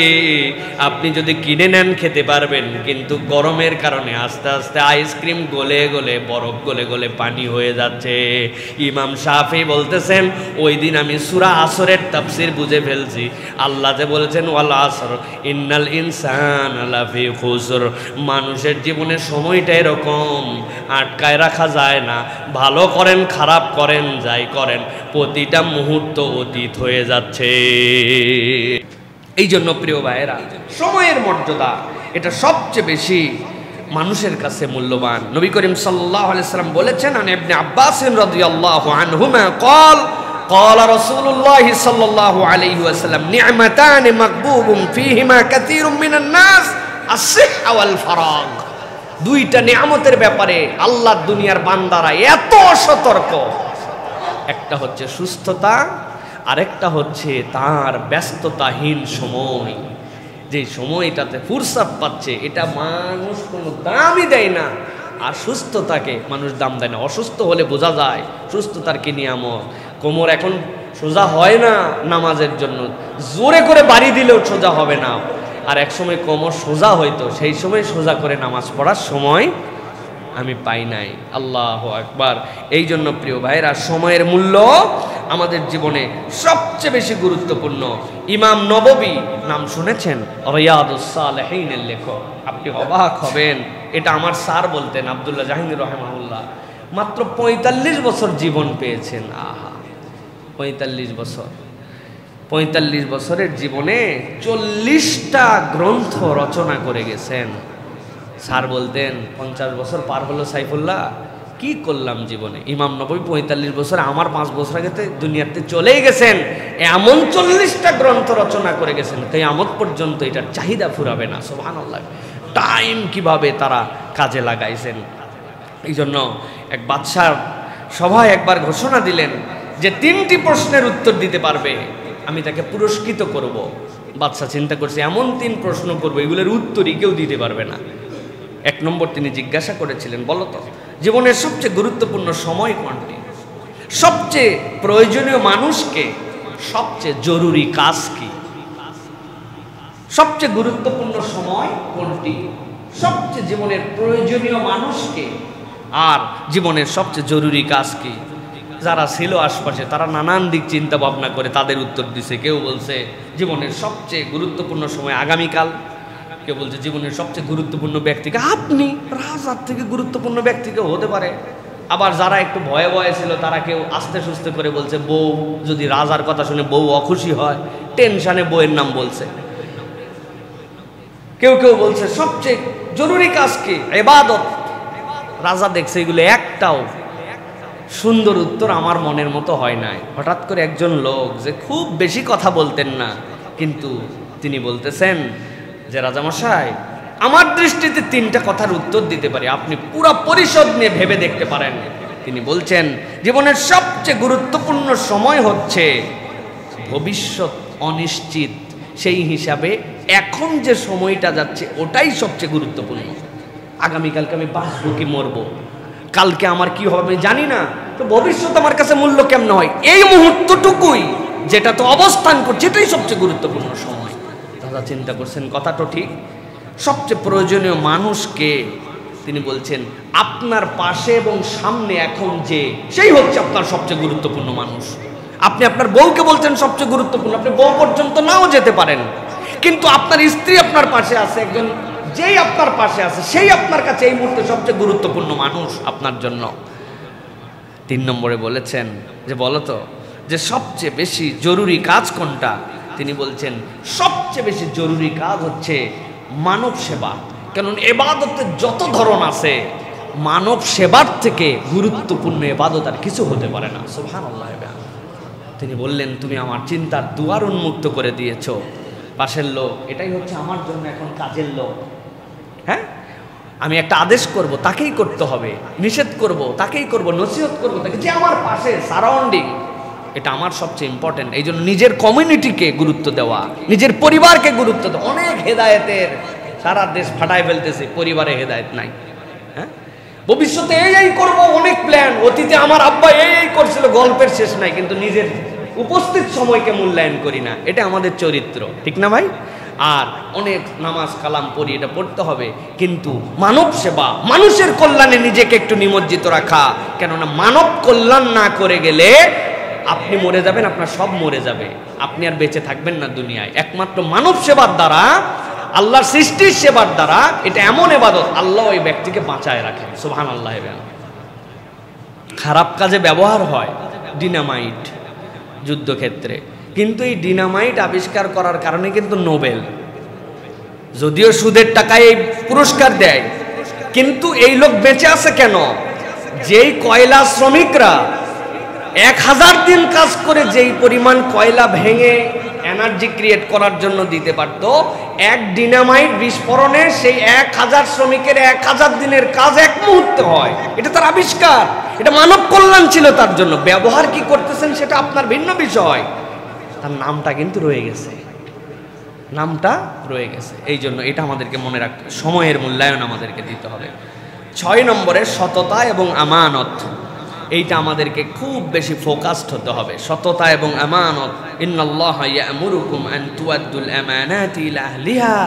আপনি যদি কিনে নেন খেতে পারবেন, কিন্তু গরমের কারণে আস্তে আস্তে আইসক্রিম গলে গলে, বরফ গলে গলে পানি হয়ে যাচ্ছে। ইমাম শাফি বলতেছেন ওই দিন আমি সূরা আসরের তাফসীর বুঝে ফেলছি। আল্লাহ যে বলেছেন ওয়াল আসর ইন্নাল ইনসানা লাফি খুসর, মানুষের জীবনে সময়টা এরকম, আটকায় রাখা যায় না। ভালো করেন খারাপ করেন যাই করেন, প্রতিটা মুহূর্ত অতীত হয়ে যাচ্ছে। এই জন্য প্রিয় ভাইয়েরা, সময়ের মর্যাদা এটা সবচেয়ে বেশি মানুষের কাছে মূল্যবান। নবী করিম সাল্লাল্লাহু আলাইহি সাল্লাম বলেছেন, আন ইবনে আব্বাস রাদিয়াল্লাহু আনহুমা ক্বাল قال رسول الله صلى الله عليه وسلم نعمتان مغبوب فيهما كثير من الناس الصحة والفراغ। দুইটা নিয়ামতের ব্যাপারে আল্লাহ দুনিয়ার বান্দারা এত সতর্ক, একটা হচ্ছে সুস্থতা, আরেকটা হচ্ছে তার ব্যস্ততাহীন সময়। যে সময়টাতে ফুরসাত পাচ্ছে এটা মানুষ কোনো দামই দেয় না, আর সুস্থতাকে মানুষ দাম দেয় না। অসুস্থ হলে বোঝা যায় সুস্থতার কি নিয়ামত। কোমর এখন সোজা হয় না নামাজের জন্য, জোরে করে বাড়ি দিলেও সোজা হবে না। আর এক সময় কোমর সোজা হইতো, সেই সময় সোজা করে নামাজ পড়ার সময় আমি পাই নাই। আল্লাহু আকবার। এই জন্য প্রিয় ভাইরা, সময়ের মূল্য আমাদের জীবনে সবচেয়ে বেশি গুরুত্বপূর্ণ। ইমাম নববী নাম শুনেছেন, রিয়াদুস সালেহিনের লেখক। আপনি অবাক হবেন, এটা আমার স্যার বলতেন, আব্দুল্লাহ জাহাঙ্গীর রাহিমাহুল্লাহ। মাত্র ৪৫ বছর জীবন পেয়েছেন। আহা, ৪৫ বছর, ৪৫ বছরের জীবনে ৪০টা গ্রন্থ রচনা করে গেছেন। স্যার বলতেন ৫০ বছর পার হলো সাইফুল্লাহ, কি করলাম জীবনে। ইমাম নববী ৪৫ বছর, আমার ৫ বছর আগে দুনিয়াতে চলেই গেছেন, এমন ৪০টা গ্রন্থ রচনা করে গেছেন। কিয়ামত পর্যন্ত এটার চাহিদা ফুরাবে না। সুবহানাল্লাহ, টাইম কিভাবে তারা কাজে লাগাইছেন। এই জন্য এক বাদশার সভায় একবার ঘোষণা দিলেন যে ৩টি প্রশ্নের উত্তর দিতে পারবে আমি তাকে পুরস্কৃত করব। বাদশা চিন্তা করছে এমন ৩ প্রশ্ন করবো, এগুলোর উত্তরই কেউ দিতে পারবে না। ১ নম্বর তিনি জিজ্ঞাসা করেছিলেন, বলো তো জীবনের সবচেয়ে গুরুত্বপূর্ণ সময় কোনটি, সবচেয়ে প্রয়োজনীয় মানুষকে, সবচেয়ে জরুরি কাজ কি? সবচেয়ে গুরুত্বপূর্ণ সময় কোনটি, সবচেয়ে জীবনের প্রয়োজনীয় মানুষকে, আর জীবনের সবচেয়ে জরুরি কাজ কি? যারা ছিল আশপাশে তারা নানান দিক চিন্তা ভাবনা করে তাদের উত্তর দিছে। কেউ বলছে জীবনের সবচেয়ে গুরুত্বপূর্ণ সময় আগামীকাল, কেউ বলছে জীবনের সবচেয়ে গুরুত্বপূর্ণ ব্যক্তিকে আপনি, রাজার থেকে গুরুত্বপূর্ণ ব্যক্তি কেউ হতে পারে। আবার যারা একটু ভয়ে ভয়ে ছিল তারা কেউ আস্তে সুস্তে করে বলছে বউ, যদি রাজার কথা শুনে বউ অখুশি হয়, টেনশনে বউয়ের নাম বলছে। কেউ কেউ বলছে সবচেয়ে জরুরি কাজ কি, ইবাদত। রাজা দেখছে এগুলো একটাও সুন্দর উত্তর আমার মনের মতো হয় নাই। হঠাৎ করে একজন লোক, যে খুব বেশি কথা বলতেন না, কিন্তু তিনি বলতেছেন যে রাজামশাই, আমার দৃষ্টিতে 3টা কথার উত্তর দিতে পারি, আপনি পুরো পরিষদ নিয়ে ভেবে দেখতে পারেন। তিনি বলছেন জীবনের সবচেয়ে গুরুত্বপূর্ণ সময় হচ্ছে ভবিষ্যৎ অনিশ্চিত, সেই হিসাবে এখন যে সময়টা যাচ্ছে ওটাই সবচেয়ে গুরুত্বপূর্ণ। আগামীকালকে আমি বাঁচবো কি মরবো, কালকে আমার কি হবে জানি না, তো ভবিষ্যৎ আমার কাছে মূল্য কেমন হয়, এই মুহূর্তটুকুই যেটা তো অবস্থান করছে এটাই সবচেয়ে গুরুত্বপূর্ণ সময়। দাদা চিন্তা করছেন, কথা তো ঠিক। সবচেয়ে প্রয়োজনীয় মানুষকে তিনি বলছেন আপনার পাশে এবং সামনে এখন যে, সেই হচ্ছে আপনার সবচেয়ে গুরুত্বপূর্ণ মানুষ। আপনি আপনার বউকে বলছেন সবচেয়ে গুরুত্বপূর্ণ, আপনি বউ পর্যন্ত নাও যেতে পারেন, কিন্তু আপনার স্ত্রী আপনার পাশে আছে, একজন যেই আপনার পাশে আছে সেই আপনার কাছে এই মুহূর্তে সবচেয়ে গুরুত্বপূর্ণ মানুষ আপনার জন্য। 3 নম্বরে বলেছেন যে বলো তো যে সবচেয়ে বেশি জরুরি কাজ কোনটা। তিনি বলছেন সবচেয়ে বেশি জরুরি কাজ হচ্ছে মানব সেবা। কারণ ইবাদতের যত ধরন আছে, মানব সেবার থেকে গুরুত্বপূর্ণ ইবাদত আর কিছু হতে পারে না। সুবহানাল্লাহ। তিনি বললেন তুমি আমার চিন্তার দুয়ার উন্মুক্ত করে দিয়েছো। পাশের লোক, এটাই হচ্ছে আমার জন্য এখন কাজের লোক। হ্যাঁ, আমি একটা আদেশ করব তাকেই করতে হবে, নিষেধ করব তাকেই করব, নসিহত করব তাকে, যে আমার পাশে সারাউন্ডিং, এটা আমার সবচেয়ে ইম্পর্টেন্ট। এই জন্য নিজের কমিউনিটিকে গুরুত্ব দেওয়া, নিজের পরিবারকে গুরুত্ব দেওয়া। অনেক হেদায়েতের, সারা দেশ ফাটায় ফেলতেছে, পরিবারে হেদায়েত নাই। ভবিষ্যতে এই করব, অনেক প্ল্যান, অতীতে আমার আব্বা এই করছিল, গল্পের শেষ নাই, কিন্তু নিজের উপস্থিত সময়কে মূল্যায়ন করি না। এটা আমাদের চরিত্র, ঠিক না ভাই? আর অনেক নামাজ কালাম পড়ি, এটা পড়তে হবে, কিন্তু মানব সেবা, মানুষের কল্যাণে নিজেকে একটু নিমজ্জিত রাখা। কেননা মানব কল্যাণ না করে গেলে আপনি মরে যাবেন, আপনার সব মরে যাবে, আপনি আর বেঁচে থাকবেন না দুনিয়ায়। একমাত্র মানব সেবার দ্বারা, আল্লাহর সৃষ্টির সেবার দ্বারা, এটা এমন ইবাদত আল্লাহ ওই ব্যক্তিকে বাঁচায় রাখেন। সুবহানাল্লাহ। খারাপ কাজে ব্যবহার হয় ডিনামাইট যুদ্ধক্ষেত্রে, কিন্তু এই ডিনামাইট আবিষ্কার করার কারণে কিন্তু নোবেল, যদিও সুদের টাকায় এই পুরস্কার দেয়, কিন্তু এই লোক বেঁচে আছে কেন? যেই কয়লা শ্রমিকরা 1000 দিন কাজ করে যেই পরিমাণ কয়লা ভেঙে এনার্জি ক্রিয়েট করার জন্য দিতে পারত, এক ডিনামাইট বিস্ফোরণে সেই 1000 শ্রমিকের 1000 দিনের কাজ এক মুহূর্তে হয়। এটা তার আবিষ্কার, এটা মানব কল্যাণ ছিল তার জন্য। ব্যবহার কি করতেছেন সেটা আপনার ভিন্ন বিষয়, তার নামটা কিন্তু রয়ে গেছে, নামটা রয়ে গেছে। এই জন্য এটা আমাদেরকে মনে রাখতে, সময়ের মূল্যায়ন আমাদেরকে দিতে হবে। 6 নম্বরে সততা এবং আমানত, এইটা আমাদেরকে খুব বেশি ফোকাসড হতে হবে। সততা এবং আমানত, ইন্নাল্লাহা ইয়া'মুরুকুম আন তুআদ্দুল আমানাতি ইলা আহলিহা।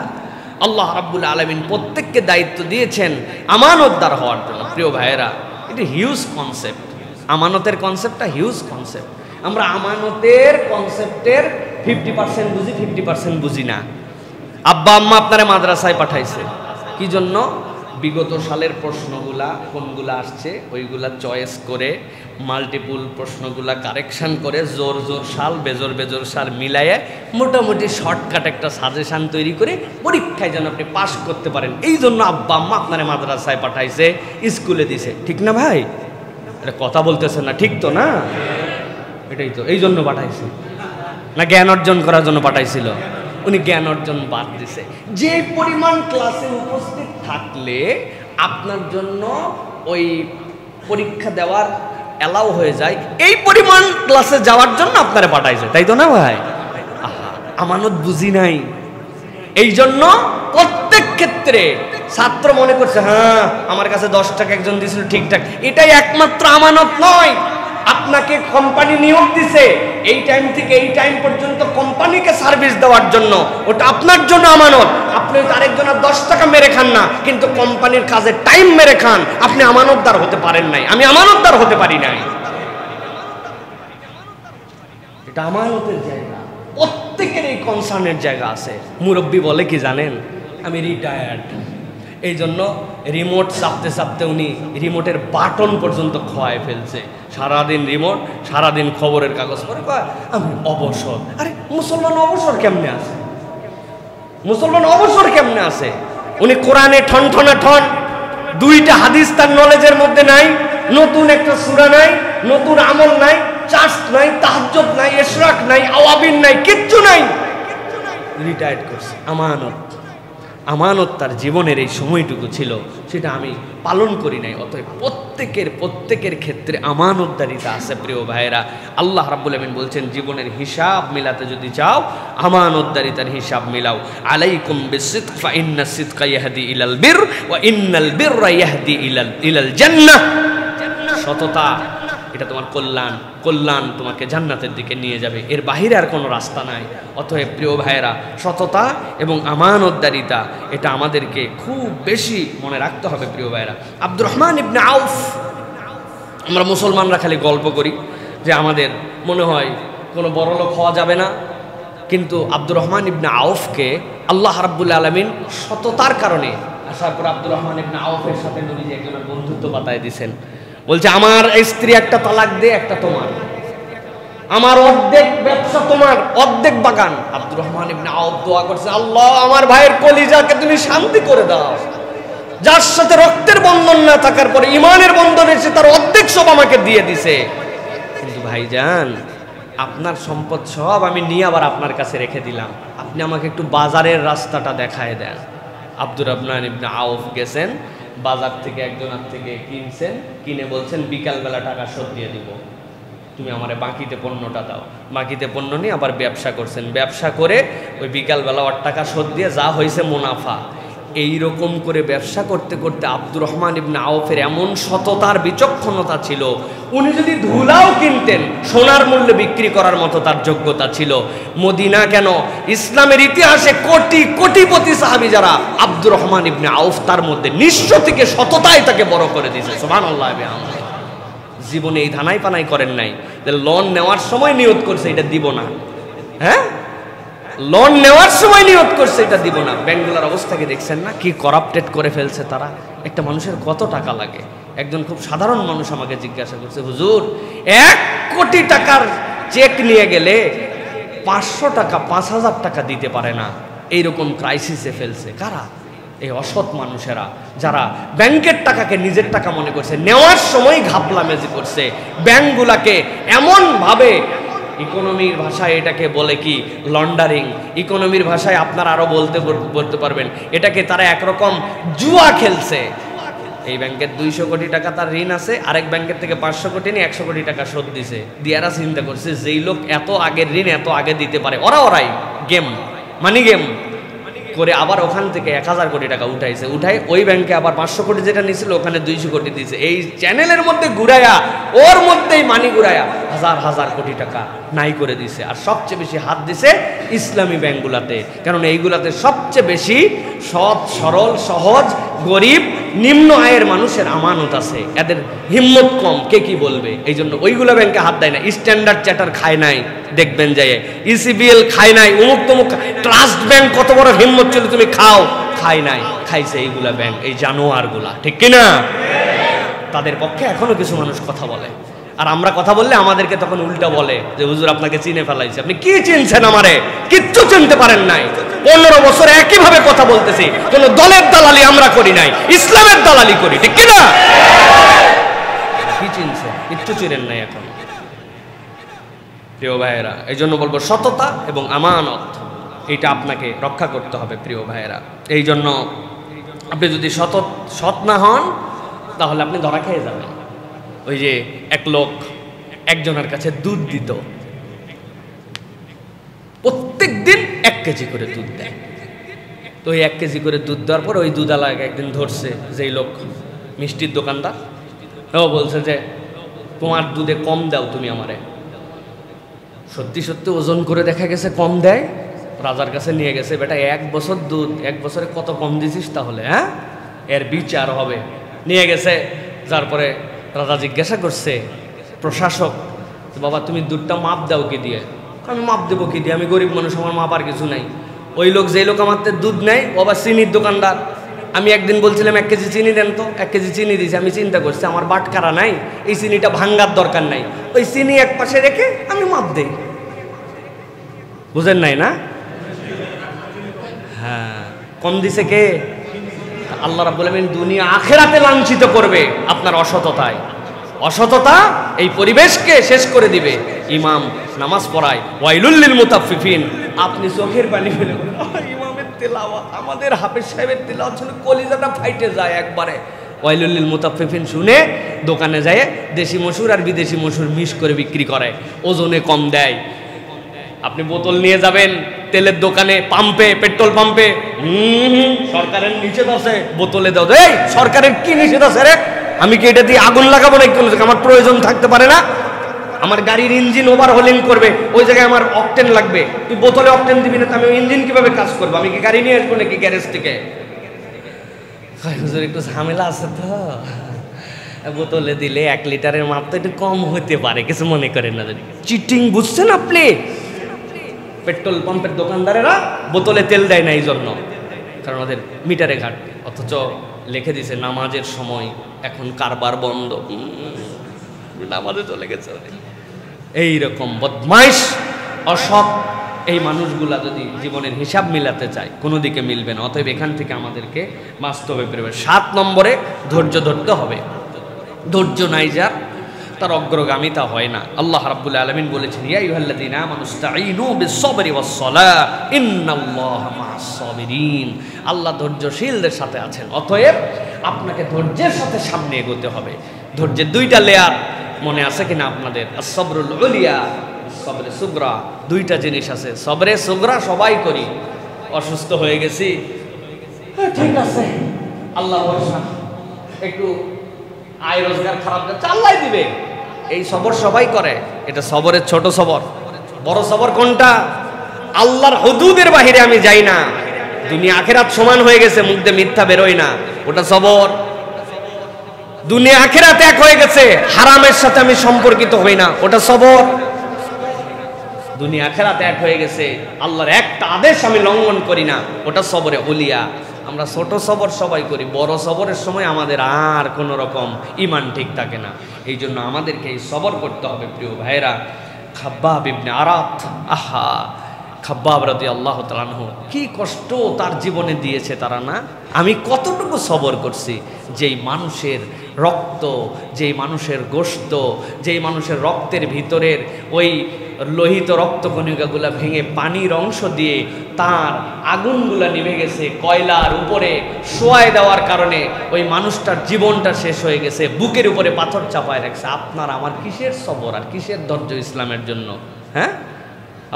আল্লাহ রাব্বুল আলামিন প্রত্যেককে দায়িত্ব দিয়েছেন আমানতদার হওয়ার জন্য। প্রিয় ভাইয়েরা, এটা হিউজ কনসেপ্ট, আমানতের কনসেপ্টটা হিউজ কনসেপ্ট। আমরা আমানতের কনসেপ্টের 50% বুঝি, 50% বুঝি না। আব্বা আম্মা আপনারা মাদ্রাসায় পাঠাইছে কি জন্য? বিগত সালের প্রশ্নগুলা কোনগুলা আসছে ওইগুলা চয়েস করে, মাল্টিপুল প্রশ্নগুলা কারেকশন করে, জোর জোর সাল বেজোর বেজোর সাল মিলাইয়ে মোটামুটি শর্টকাট একটা সাজেশান তৈরি করে পরীক্ষায় যেন আপনি পাস করতে পারেন। এই জন্য আব্বা আম্মা আপনারা মাদ্রাসায় পাঠাইছে, স্কুলে দিছে, ঠিক না ভাই? এটা কথা বলতেছেন না, ঠিক তো না? এটাই তো, এই জন্য পাঠাইছে না জ্ঞান অর্জন করার জন্য পাঠাইছিল? উনি জ্ঞান অর্জন বাদ দিছে। যে পরিমাণ ক্লাসে উপস্থিত থাকলে আপনার জন্য ওই পরীক্ষা দেওয়ার অ্যালাউ হয়ে যায়, এই পরিমাণ ক্লাসে যাওয়ার জন্য আপনারা পাঠাইছে, তাই তো না ভাই? আমানত বুঝি নাই, এই জন্য প্রত্যেক ক্ষেত্রে ছাত্র মনে করছে হ্যাঁ আমার কাছে 10 টাকা একজন দিয়েছিল ঠিকঠাক, এটাই একমাত্র আমানত নয়। আপনাকে কোম্পানি নিয়োগ দিছে এই টাইম থেকে এই টাইম পর্যন্ত কোম্পানিকে সার্ভিস দেওয়ার জন্য, ওটা আপনার জন্য আমানত। আপনি আরেকজনের 10 টাকা মেরে খান না, কিন্তু কোম্পানির কাজে টাইম মেরে খান, আপনি আমানতদার হতে পারেন নাই, আমি আমানতদার হতে পারি নাই। এটা আমানতের জায়গা, প্রত্যেকের এই কনসার্নের জায়গা আছে। মুরব্বী বলে কি জানেন, আমি রিটায়ার্ড, এই জন্য রিমোট চাপতে চাপতে উনি রিমোটের বাটন পর্যন্ত খোয়ায় ফেলছে। সারাদিন রিমোট, সারাদিন খবরের কাগজ পড়ে, আমি অবসর। আরে মুসলমান অবসর কেমনে আছে? মুসলমান অবসর কেমনে আছে? উনি কোরআনে ঠন ঠনা ঠন, 2টা হাদিস তার নলেজের মধ্যে নাই, নতুন একটা সূরা নাই, নতুন আমল নাই, চার্জ নাই, তাহাজ্জুদ নাই, ইশরাক নাই, আওয়াবিন নাই, কিচ্ছু নাই, রিটায়ার্ড করছে। আমানত, আমানত তার জীবনের এই সময়টুকু ছিল, সেটা আমি পালন করি নাই। অতএব প্রত্যেকের ক্ষেত্রে আমানতদারিতা আছে। প্রিয় ভাইয়েরা, আল্লাহ রাব্বুল আমিন বলছেন জীবনের হিসাব মিলাতে যদি চাও আমানতদারিতার হিসাব মিলাও। আলাইকুম বিসিদক ফা ইন্নাস সিদকা ইয়াহদি ইলাল বির ওয়া ইন্নাল বিররা ইয়াহদি ইলাল জান্নাহ। সততা এটা তোমার কল্যাণ তোমাকে জান্নাতের দিকে নিয়ে যাবে, এর বাহিরে আর কোনো রাস্তা নাই। অতএব প্রিয় ভাইয়েরা, সততা এবং আমানতদারিতা এটা আমাদেরকে খুব বেশি মনে রাখতে হবে। প্রিয় ভাইয়েরা, আব্দুর রহমান ইবনে আউফ, আমরা মুসলমানরা খালি গল্প করি যে আমাদের মনে হয় কোনো বড়লোক হওয়া যাবে না, কিন্তু আব্দুর রহমান ইবনে আউফকে আল্লাহ রাব্বুল আলামিন সততার কারণে আসার পর আব্দুর রহমান ইবনে আউফের সাথে নবীজি একজনের বন্ধুত্ব বাতায় দিয়েছেন। বলছে আমার স্ত্রী একটা তালাক দে, একটা তোমার, আমার অর্ধেক ব্যবসা তোমার, অর্ধেক বাগান। আব্দুর রহমান ইবনে আউফ দোয়া করছে, আল্লাহ আমার ভাইয়ের কলিজাকে তুমি শান্তি করে দাও, যার সাথে রক্তের বন্ধন না থাকার পরে ঈমানের বন্ধন এসে তার অর্ধেক সব আমাকে দিয়ে দিছে। কিন্তু ভাইজান, আপনার সম্পদ সব আমি নিয়ে আবার আপনার কাছে রেখে দিলাম, আপনি আমাকে একটু বাজারের রাস্তাটা দেখায় দেন। আব্দুর রহমান ইবনে আউফ গেছেন, বাজার থেকে একজনের থেকে কিনছেন, কিনে বলছেন বিকালবেলা টাকা শোধ দিয়ে দিব, তুমি আমারে বাকিতে পণ্যটা দাও। বাকিতে পণ্য নিয়ে আবার ব্যবসা করছেন, ব্যবসা করে ওই বিকালবেলা ওর টাকা শোধ দিয়ে যা হয়েছে মুনাফা, এই রকম করে ব্যবসা করতে করতে আব্দুর রহমান ইবনে আউফের এমন সততার বিচক্ষণতা ছিল, উনি যদি ধুলাও কিনতেন সোনার মূল্যে বিক্রি করার মতো তার যোগ্যতা ছিল। মদিনা কেন, ইসলামের ইতিহাসে কোটি কোটিপতি সাহাবী যারা, আব্দুর রহমান ইবনে আউফ তার মধ্যে নিঃস্ব থেকে সততায় তাকে বড় করে দিয়েছে। সুবহানাল্লাহ। জীবনে এই ধানাই পানাই করেন নাই যে লোন নেওয়ার সময় নিয়ত করছে এটা দিব না, হ্যাঁ, লোন নেওয়ার সময় নিয়ত করছে এটা দিব না। ব্যাংকগুলোর অবস্থাকে দেখছেন না, কি করাপ্টেড করে ফেলছে তারা। একটা মানুষের কত টাকা লাগে? একজন খুব সাধারণ মানুষ আমাকে জিজ্ঞাসা করছে, হুজুর 1 কোটি টাকার চেক নিয়ে গেলে 500 টাকা 5000 টাকা দিতে পারে না, এইরকম ক্রাইসিসে ফেলছে। কারা? এই অসৎ মানুষেরা, যারা ব্যাংকের টাকাকে নিজের টাকা মনে করছে, নেওয়ার সময় ঘাপলামেজি করছে। ব্যাংকগুলাকে এমনভাবে, ইকোনমির ভাষায় এটাকে বলে কি লন্ডারিং, ইকোনমির ভাষায় আপনারা আরো বলতে পারবেন, এটাকে তারা একরকম জুয়া খেলছে। এই ব্যাংকের 200 কোটি টাকা তার ঋণ আছে, আরেক ব্যাংকের থেকে 500 কোটি নিয়ে 100 কোটি টাকা শোধ দিছে। দিয়ারা চিন্তা করছে যেই লোক এত আগের ঋণ এত আগে দিতে পারে, ওরাই গেম, মানি গেম করে আবার ওখান থেকে 1000 কোটি টাকা উঠাইছে। উঠাই ওই ব্যাংকে আবার 500 কোটি যেটা নিয়েছিল ওখানে 200 কোটি দিয়েছে। এই চ্যানেলের মধ্যে ঘুরাইয়া, ওর মধ্যেই মানি ঘুরাইয়া হাজার হাজার কোটি টাকা নাই করে দিছে। আর সবচেয়ে বেশি হাত দিছে ইসলামী ব্যাংকগুলাতে, কারণ এইগুলাতে সবচেয়ে বেশি সৎ সরল সহজ গরিব নিম্ন আয়ের মানুষের আমানত আছে, এদের হিম্মত কম, কে কি বলবে, এই জন্য ওইগুলো ব্যাংকে হাত দেয় না। স্ট্যান্ডার্ড চার্টার খায় নাই, দেখবেন যায় ইসিবিএল খায় নাই, অমুক তমুক ট্রাস্ট ব্যাংক কত বড় হিম্মত ছিল তুমি খাও, খায় নাই, খাইছে এইগুলা ব্যাংক, এই জানোয়ারগুলা, ঠিক কিনা? তাদের পক্ষে এখনো কিছু মানুষ কথা বলে, আর আমরা কথা বললে আমাদেরকে তখন উল্টা বলে যে হুজুর আপনাকে চিনে ফেলাইছে। আপনি কি চিনছেন? আমারে কিচ্ছু চিনতে পারেন নাই। 15 বছর একইভাবে কথা বলতেছি, কোন দলের দালালি আমরা করি নাই, ইসলামের দালালি করি, ঠিক কিনা? কি চিনছেন? কিচ্ছু চিনেন নাই এখন। প্রিয় ভাইয়েরা, এই জন্য বলবো সততা এবং আমানত এটা আপনাকে রক্ষা করতে হবে। প্রিয় ভাইয়েরা, এই জন্য আপনি যদি সৎ না হন তাহলে আপনি ধরা খেয়ে যাবেন। ওই যে এক লোক একজনের কাছে দুধ দিত, প্রত্যেক দিন 1 কেজি করে দুধ দেয়। তো ওই 1 কেজি করে দুধ দেওয়ার পর ওই দুধওয়ালাকে একদিন ধরছে যেই লোক, মিষ্টির দোকানদার। ও বলছে যে তোমার দুধে কম দাও তুমি আমারে। সত্যি সত্যি ওজন করে দেখা গেছে কম দেয়। রাজার কাছে নিয়ে গেছে, বেটা 1 বছর দুধ, 1 বছরে কত কম দিছিস তাহলে, হ্যাঁ, এর বিচার হবে। নিয়ে গেছে, যার পরে রাজা জিজ্ঞাসা করছে প্রশাসক, বাবা তুমি দুধটা মাপ দাও কি দিয়ে? আমি মাপ দেবো কি দিয়ে, আমি গরিব মানুষ, আমার মাপ আর কিছু নাই। ওই লোক, যেই লোক আমার দুধ নেয় ও আবার চিনির দোকানদার। আমি একদিন বলছিলাম 1 কেজি চিনি দেন তো, 1 কেজি চিনি দিয়েছি। আমি চিন্তা করছি আমার বাটকারা নাই, এই চিনিটা ভাঙ্গার দরকার নাই, ওই চিনি এক পাশে রেখে আমি মাপ দেই। বুঝেন নাই না? হ্যাঁ, কম দিছে কে? আল্লাহ রাব্বুল আলামিন দুনিয়া আখিরাতে লাঞ্ছিত করবে আপনার অসততায়। অসততা এই পরিবেশকে শেষ করে দিবে। ইমাম নামাজ পড়ায়, ওয়াইলুল লিল মুতাফফিফিন, আপনি চোখের পানি ফেলে ইমামের তেলাওয়াত, আমাদের হাফেজ সাহেবের তেলাওয়াত শুনে কলিজাটা ফাইটে যায় একবারে। ওয়াইলুল লিল মুতাফফিফিন শুনে দোকানে যায় দেশি মসুর আর বিদেশি মসুর মিশ করে বিক্রি করে, ওজনে কম দেয়। আপনি বোতল নিয়ে যাবেন তেলের দোকানে, পাম্পে, পেট্রোল পাম্পে, সরকারের নিষেধ আছে বোতলে দাও। এই সরকারের কি নিষেধ আছে রে? আমি কি এটা দিয়ে আগুন লাগাবো না? আমার প্রয়োজন থাকতে পারে না? আমার গাড়ির ইঞ্জিন ওভারহোলিং করবে, ওই জায়গায় আমার অকটেন লাগবে, তুই বোতলে অকটেন দিবি না, আমি ইঞ্জিন কিভাবে কাজ করবো? আমি কি গাড়ি নিয়ে আসবো নাকি গ্যারেজ থেকে? হুজুর একটু ঝামেলা আছে তো, বোতলে দিলে 1 লিটারের মাপ তো একটু কম হতে পারে, কিছু মনে করেন না। চিটিং বুঝছেন আপনি? পেট্রোল পাম্পের দোকানদারেরা বোতলে তেল দেয় না এই জন্য, কারণ ওদের মিটারে ঘাটবে। অথচ লিখে দিছে নামাজের সময় এখন কারবার বন্ধ, নামাজে চলে গেছে। এইরকম বদমাইশ অসৎ এই মানুষগুলা যদি জীবনের হিসাব মিলাতে চায় কোনো দিকে মিলবে না। অতএব এখান থেকে আমাদেরকে বাস্তবে পরিবেশ। 7 নম্বরে ধৈর্য ধরতে হবে। ধৈর্য নাই যার, তার অগ্রগামিতা হয় না। আল্লাহ রাব্বুল আলামিন বলেছেন, ইয়া আইয়ুহাল্লাযীনা আমানুস্তাঈনু বিস-সাবরি ওয়াস-সালাহ ইন্নাল্লাহা মা'আস-সাবিরিন। আল্লাহ ধৈর্যশীলদের সাথে আছেন। অতএব আপনাকে ধৈর্যের সাথে সামনে এগোতে হবে। ধৈর্যের 2টা লেয়ার মনে আছে কিনা আপনাদের? আস-সাবরুল উলিয়া, সবরে সুগরা, 2টা জিনিস আছে। সবরে সুগরা সবাই করি, অসুস্থ হয়ে গেছি, ঠিক আছে আল্লাহ ভরসা, একটু আয় রোজগার খারাপ যাচ্ছে, আল্লাহ দিবে। এই সবর সবাই করে, এটা সবরের ছোট সবর। বড় সবর কোনটা? আল্লাহর হুদুদের বাহিরে আমি যাই না, দুনিয়া আখেরাত সমান হয়ে গেছে, মুখ দিয়ে মিথ্যা বেরোয় না, ওটা সবর। দুনিয়া আখেরাত এক হয়ে গেছে, হারামের সাথে আমি সম্পর্কিত হই না, ওটা সবর। দুনিয়া আখেরাত এক হয়ে গেছে, আল্লাহর একটা আদেশ আমি লঙ্ঘন করি না, ওটা সবরে ওলিয়া। আমরা ছোট সবর সবাই করি, বড় সবরের সময় আমাদের আর কোনো রকম ইমান ঠিক থাকে না। এই জন্য আমাদেরকে এই সবর করতে হবে প্রিয় ভাইরা। খাব্বাব ইবনে আরাত, আহা খাব্বাব রাদিয়াল্লাহু তাআলা আনহু, কি কষ্ট তার জীবনে দিয়েছে তারা না। আমি কতটুকু সবর করছি, যেই মানুষের রক্ত, যেই মানুষের গোশত, যেই মানুষের রক্তের ভিতরের ওই লোহিত রক্তকণিকাগুলা ভেঙে পানির অংশ দিয়ে তার আগুনগুলা নিভে গেছে, কয়লার উপরে শোয়ায় দেওয়ার কারণে ওই মানুষটার জীবনটা শেষ হয়ে গেছে, বুকের উপরে পাথর চাপায় রাখছে। আপনার আমার কিসের সবর আর কিসের ধৈর্য ইসলামের জন্য? হ্যাঁ,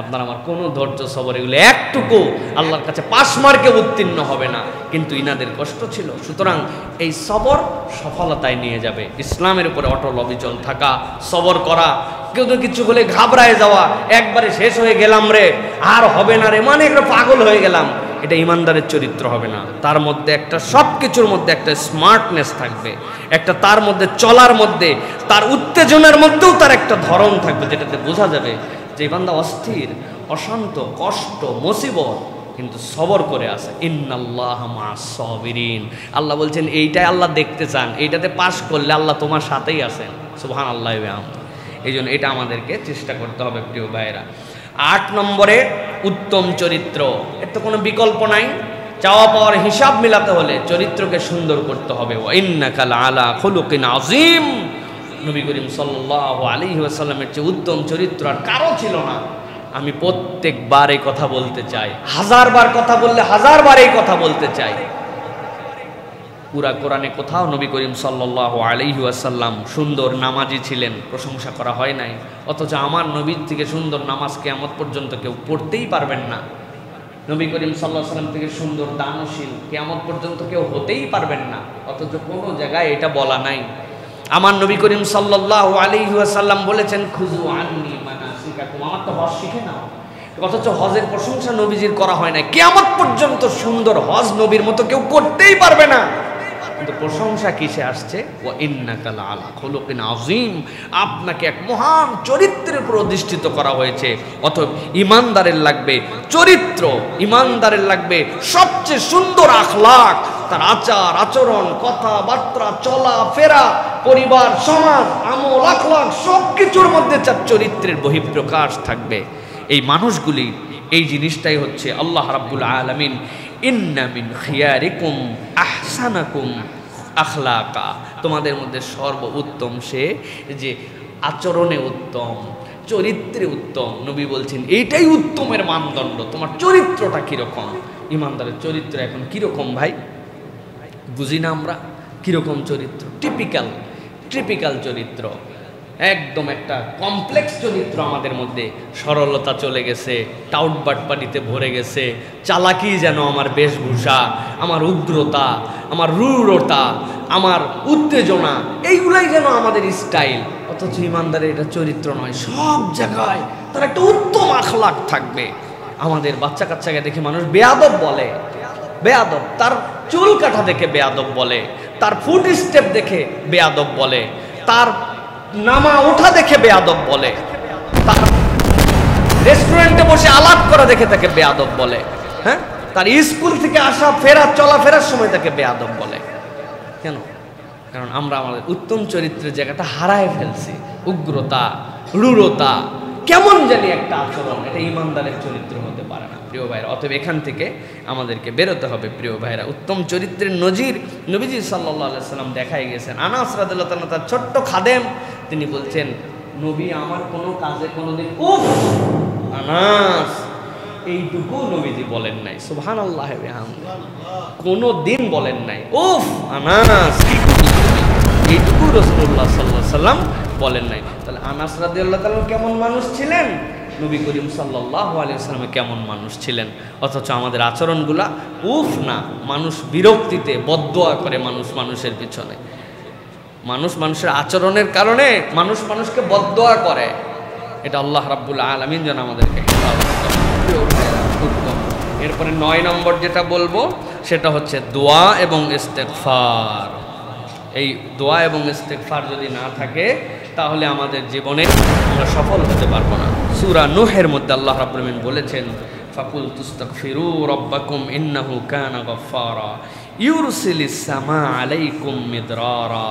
আপনার আমার কোনো ধৈর্য সবর এগুলো একটুকু আল্লাহর কাছে পাশ মার্কে উত্তীর্ণ হবে না, কিন্তু ইনাদের কষ্ট ছিল। সুতরাং এই সবর সফলতায় নিয়ে যাবে। ইসলামের উপরে অটল অবিচল থাকা, সবর করা, কেউ তো কিছু হলে ঘাবড়ায় যাওয়া, একবারে শেষ হয়ে গেলাম রে, আর হবে না রে, মানে একটা পাগল হয়ে গেলাম, এটা ইমানদারের চরিত্র হবে না। তার মধ্যে একটা সব কিছুর মধ্যে একটা স্মার্টনেস থাকবে, একটা তার মধ্যে চলার মধ্যে, তার উত্তেজনার মধ্যেও তার একটা ধরন থাকবে, যেটাতে বোঝা যাবে যে বান্দা অস্থির, অশান্ত, কষ্ট, মুসিবত, কিন্তু সবর করে আছে। ইন্নাল্লাহ মা'আস সাবিরিন, আল্লাহ বলছেন এইটাই আল্লাহ দেখতে চান, এইটাতে পাশ করলে আল্লাহ তোমার সাথেই আছেন। সুবহানাল্লাহ। এই জন্য এটা আমাদেরকে চেষ্টা করতে হবে প্রিয় ভাইয়েরা। 8 নম্বরে উত্তম চরিত্র, এর তো কোনো বিকল্প নাই। চাওয়া পাওয়ার হিসাব মিলাতে হলে চরিত্রকে সুন্দর করতে হবে। ওয়া ইন্নাকা লাআলা খুলুকিন আযীম, নবী করিম সাল্লাল্লাহু আলাইহি ওয়াসাল্লামের চেয়ে উত্তম চরিত্র আর কারো ছিল না। আমি প্রত্যেকবার এই কথা বলতে চাই, 1000 বার কথা বললে 1000 বার এই কথা বলতে চাই। পুরা কোরআনে কোথাও নবী করিম সাল্লাল্লাহু আলাইহি ওয়াসাল্লাম সুন্দর নামাজি ছিলেন প্রশংসা করা হয় নাই, অথচ আমার নবীর থেকে সুন্দর নামাজ কিয়ামত পর্যন্ত কেউ পড়তেই পারবেন না। নবী করিম সাল্লাল্লাহু আলাইহি ওয়াসাল্লাম থেকে সুন্দর দানশীল কিয়ামত পর্যন্ত কেউ হতেই পারবেন না, অথচ কোনো জায়গায় এটা বলা নাই। আমার নবী করিম সাল্লাল্লাহু আলাইহি ওয়াসাল্লাম বলেছেন খুযু আন্নী মানাসিকাকুম, আমার তো হজ শিখে নাও, অথচ হজের প্রশংসা নবীজির করা হয় না। কিয়ামত পর্যন্ত সুন্দর হজ নবীর মতো কেউ করতেই পারবে না, কিন্তু প্রশংসা কিসে আসছে? ওয়া ইন্নাকা লাআলা খুলুকিন আযীম, আপনাকে এক মহান চরিত্রের উপর অধিষ্ঠিত করা হয়েছে। অতএব ইমানদারের লাগবে চরিত্র, ইমানদারের লাগবে সবচেয়ে সুন্দর আখলাক, তার আচার আচরণ, কথাবার্তা, চলা ফেরা, পরিবার, সমাজ, আমল, আখলাক সবকিছুর মধ্যে তার চরিত্রের বহিঃপ্রকাশ থাকবে। এই মানুষগুলি, এই জিনিসটাই হচ্ছে আল্লাহ রাব্বুল আলামিন ইন্না মিন খিয়ারিকুম আহসানাকুম আখলাকা, তোমাদের মধ্যে সর্বোত্তম সে যে আচরণে উত্তম, চরিত্রে উত্তম। নবী বলছেন এইটাই উত্তমের মানদণ্ড। তোমার চরিত্রটা কিরকম? ইমানদারের চরিত্র এখন কিরকম ভাই বুঝি না আমরা, কিরকম চরিত্র? টিপিক্যাল চরিত্র, একদম একটা কমপ্লেক্স চরিত্র আমাদের মধ্যে। সরলতা চলে গেছে, টাউট বাটপাটিতে ভরে গেছে, চালাকি যেন আমার বেশভূষা, আমার উগ্রতা, আমার রূঢ়তা, আমার উত্তেজনা, এইগুলাই যেন আমাদের স্টাইল। অথচ ইমানদারের এটা চরিত্র নয়। সব জায়গায় তার একটা উত্তম আখলাক থাকবে। আমাদের বাচ্চা কাচ্চাকে দেখে মানুষ বেয়াদব বলে, বেয়াদব, তার চুল কাটা দেখে বেয়াদব বলে, তার ফুট স্টেপ দেখে বেয়াদব বলে, তার নামা ওঠা দেখে বেয়াদব বলে, তার রেস্টুরেন্টে বসে আলাপ করা দেখে তাকে বেয়াদব বলে, হ্যাঁ, তার স্কুল থেকে আসা ফেরা চলাফেরার সময় তাকে বেয়াদব বলে। কেন? কারণ আমরা আমাদের উত্তম চরিত্রের জায়গাটা হারায় ফেলছি। উগ্রতা, রূঢ়তা, কেমন জানি একটা আচরণ, এটা ইমানদারের চরিত্র হতে পারে না প্রিয় ভাইরা। অতএব এখান থেকে আমাদেরকে বেরোতে হবে প্রিয় ভাইরা। উত্তম চরিত্রের নজির নবীজি সাল্লাল্লাহু আলাইহি ওয়াসাল্লাম দেখাই গেছেন। আনাস রাদিয়াল্লাহু তাআলা তার ছোট্ট খাদেম, তিনি বলছেন নবী আমার কোনো কাজে কোনোদিন উফ আনাস এইটুকু নবীজি বলেন নাই। সুবহানাল্লাহ ওয়া বিহামদিহি, কোনো দিন বলেন নাই উফ আনাস কি করলি তুমি, এইটুকু রাসূলুল্লাহ সাল্লাল্লাহু আলাইহি ওয়াসাল্লাম বলেন নাই। তাহলে আনাস রাদিয়াল্লাহু তাআলা কেমন মানুষ ছিলেন? নবী করিম সাল্লাল্লাহু আলাইহি ওয়াসাল্লাম কেমন মানুষ ছিলেন, অথচ আমাদের আচরণগুলা উফ না, মানুষ বিরক্তিতে বদদোয়া করে মানুষের পিছনে, মানুষের আচরণের কারণে মানুষকে বদদোয়া করে। এটা আল্লাহ রাব্বুল আলামিন যেন আমাদেরকে হেফাজত করেন। এরপরে 9 নম্বর যেটা বলবো সেটা হচ্ছে দোয়া এবং ইস্তেগফার। এই দোয়া এবং ইস্তেগফার যদি না থাকে তাহলে আমাদের জীবনে আমরা সফল হতে পারবো না। সূরা নূহের মধ্যে আল্লাহ রাব্বুল আলামিন বলেছেন, ফাকুলতু ইস্তাগফিরু রাব্বাকুম ইন্নাহু কানা গাফফারা ইউরসিলিস সামা আলাইকুম মিদরারা।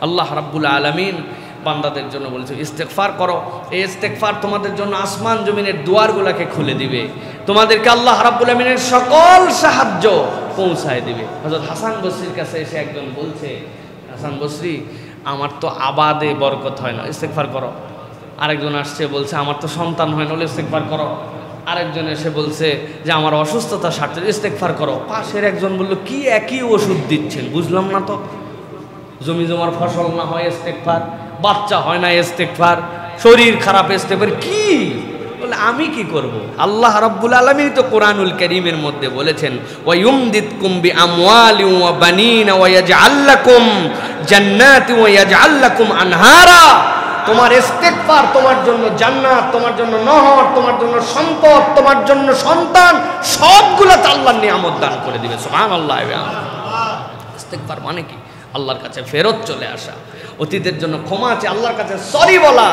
আল্লাহ রাব্বুল আলামিন বান্দাদের জন্য বলেছে ইস্তেগফার করো, এই ইস্তেগফার তোমাদের জন্য আসমান জমিনের দুয়ারগুলোকে খুলে দিবে, তোমাদেরকে আল্লাহ রাব্বুল আলামিনের সকল সাহায্য পৌঁছায় দিবে। হযরত হাসান বসরির কাছে এসে একজন বলছে, হাসান বসরি আমার তো আবাদে বরকত হয় না, ইস্তেগফার করো। আরেকজন আসছে বলছে আমার তো সন্তান হয় না, ইস্তেগফার করো। আরেকজন এসে বলছে যে আমার অসুস্থতা সারতে, ইস্তেগফার করো। পাশের একজন বলল কি একই ওষুধ দিচ্ছেন, বুঝলাম না তো। জমি জমার ফসল না হয় ইস্তেগফার, বাচ্চা হয় না ইস্তেগফার, শরীর খারাপ ইস্তেগফার, কি বলে আমি কি করব? আল্লাহ রাব্বুল আলামিন তো কোরআনুল কারীমের মধ্যে বলেছেন, ওয়া ইউমদিদকুম বিআমওয়ালিন ওয়া বানিনা ওয়া ইয়াজআল লাকুম জান্নাতি ওয়া ইয়াজআল লাকুম আনহারা। তোমার ইস্তেগফার তোমার জন্য জান্নাত, তোমার জন্য নহর, তোমার জন্য সম্পদ, তোমার জন্য সন্তান, সবগুলো আল্লাহর নিয়ামত দান করে দিবে। সুবহানাল্লাহ। ইস্তেগফার মানে কি? আল্লাহর কাছে ফেরত চলে আসা, অতীতের জন্য ক্ষমা আছে, আল্লাহর কাছে সরি বলা,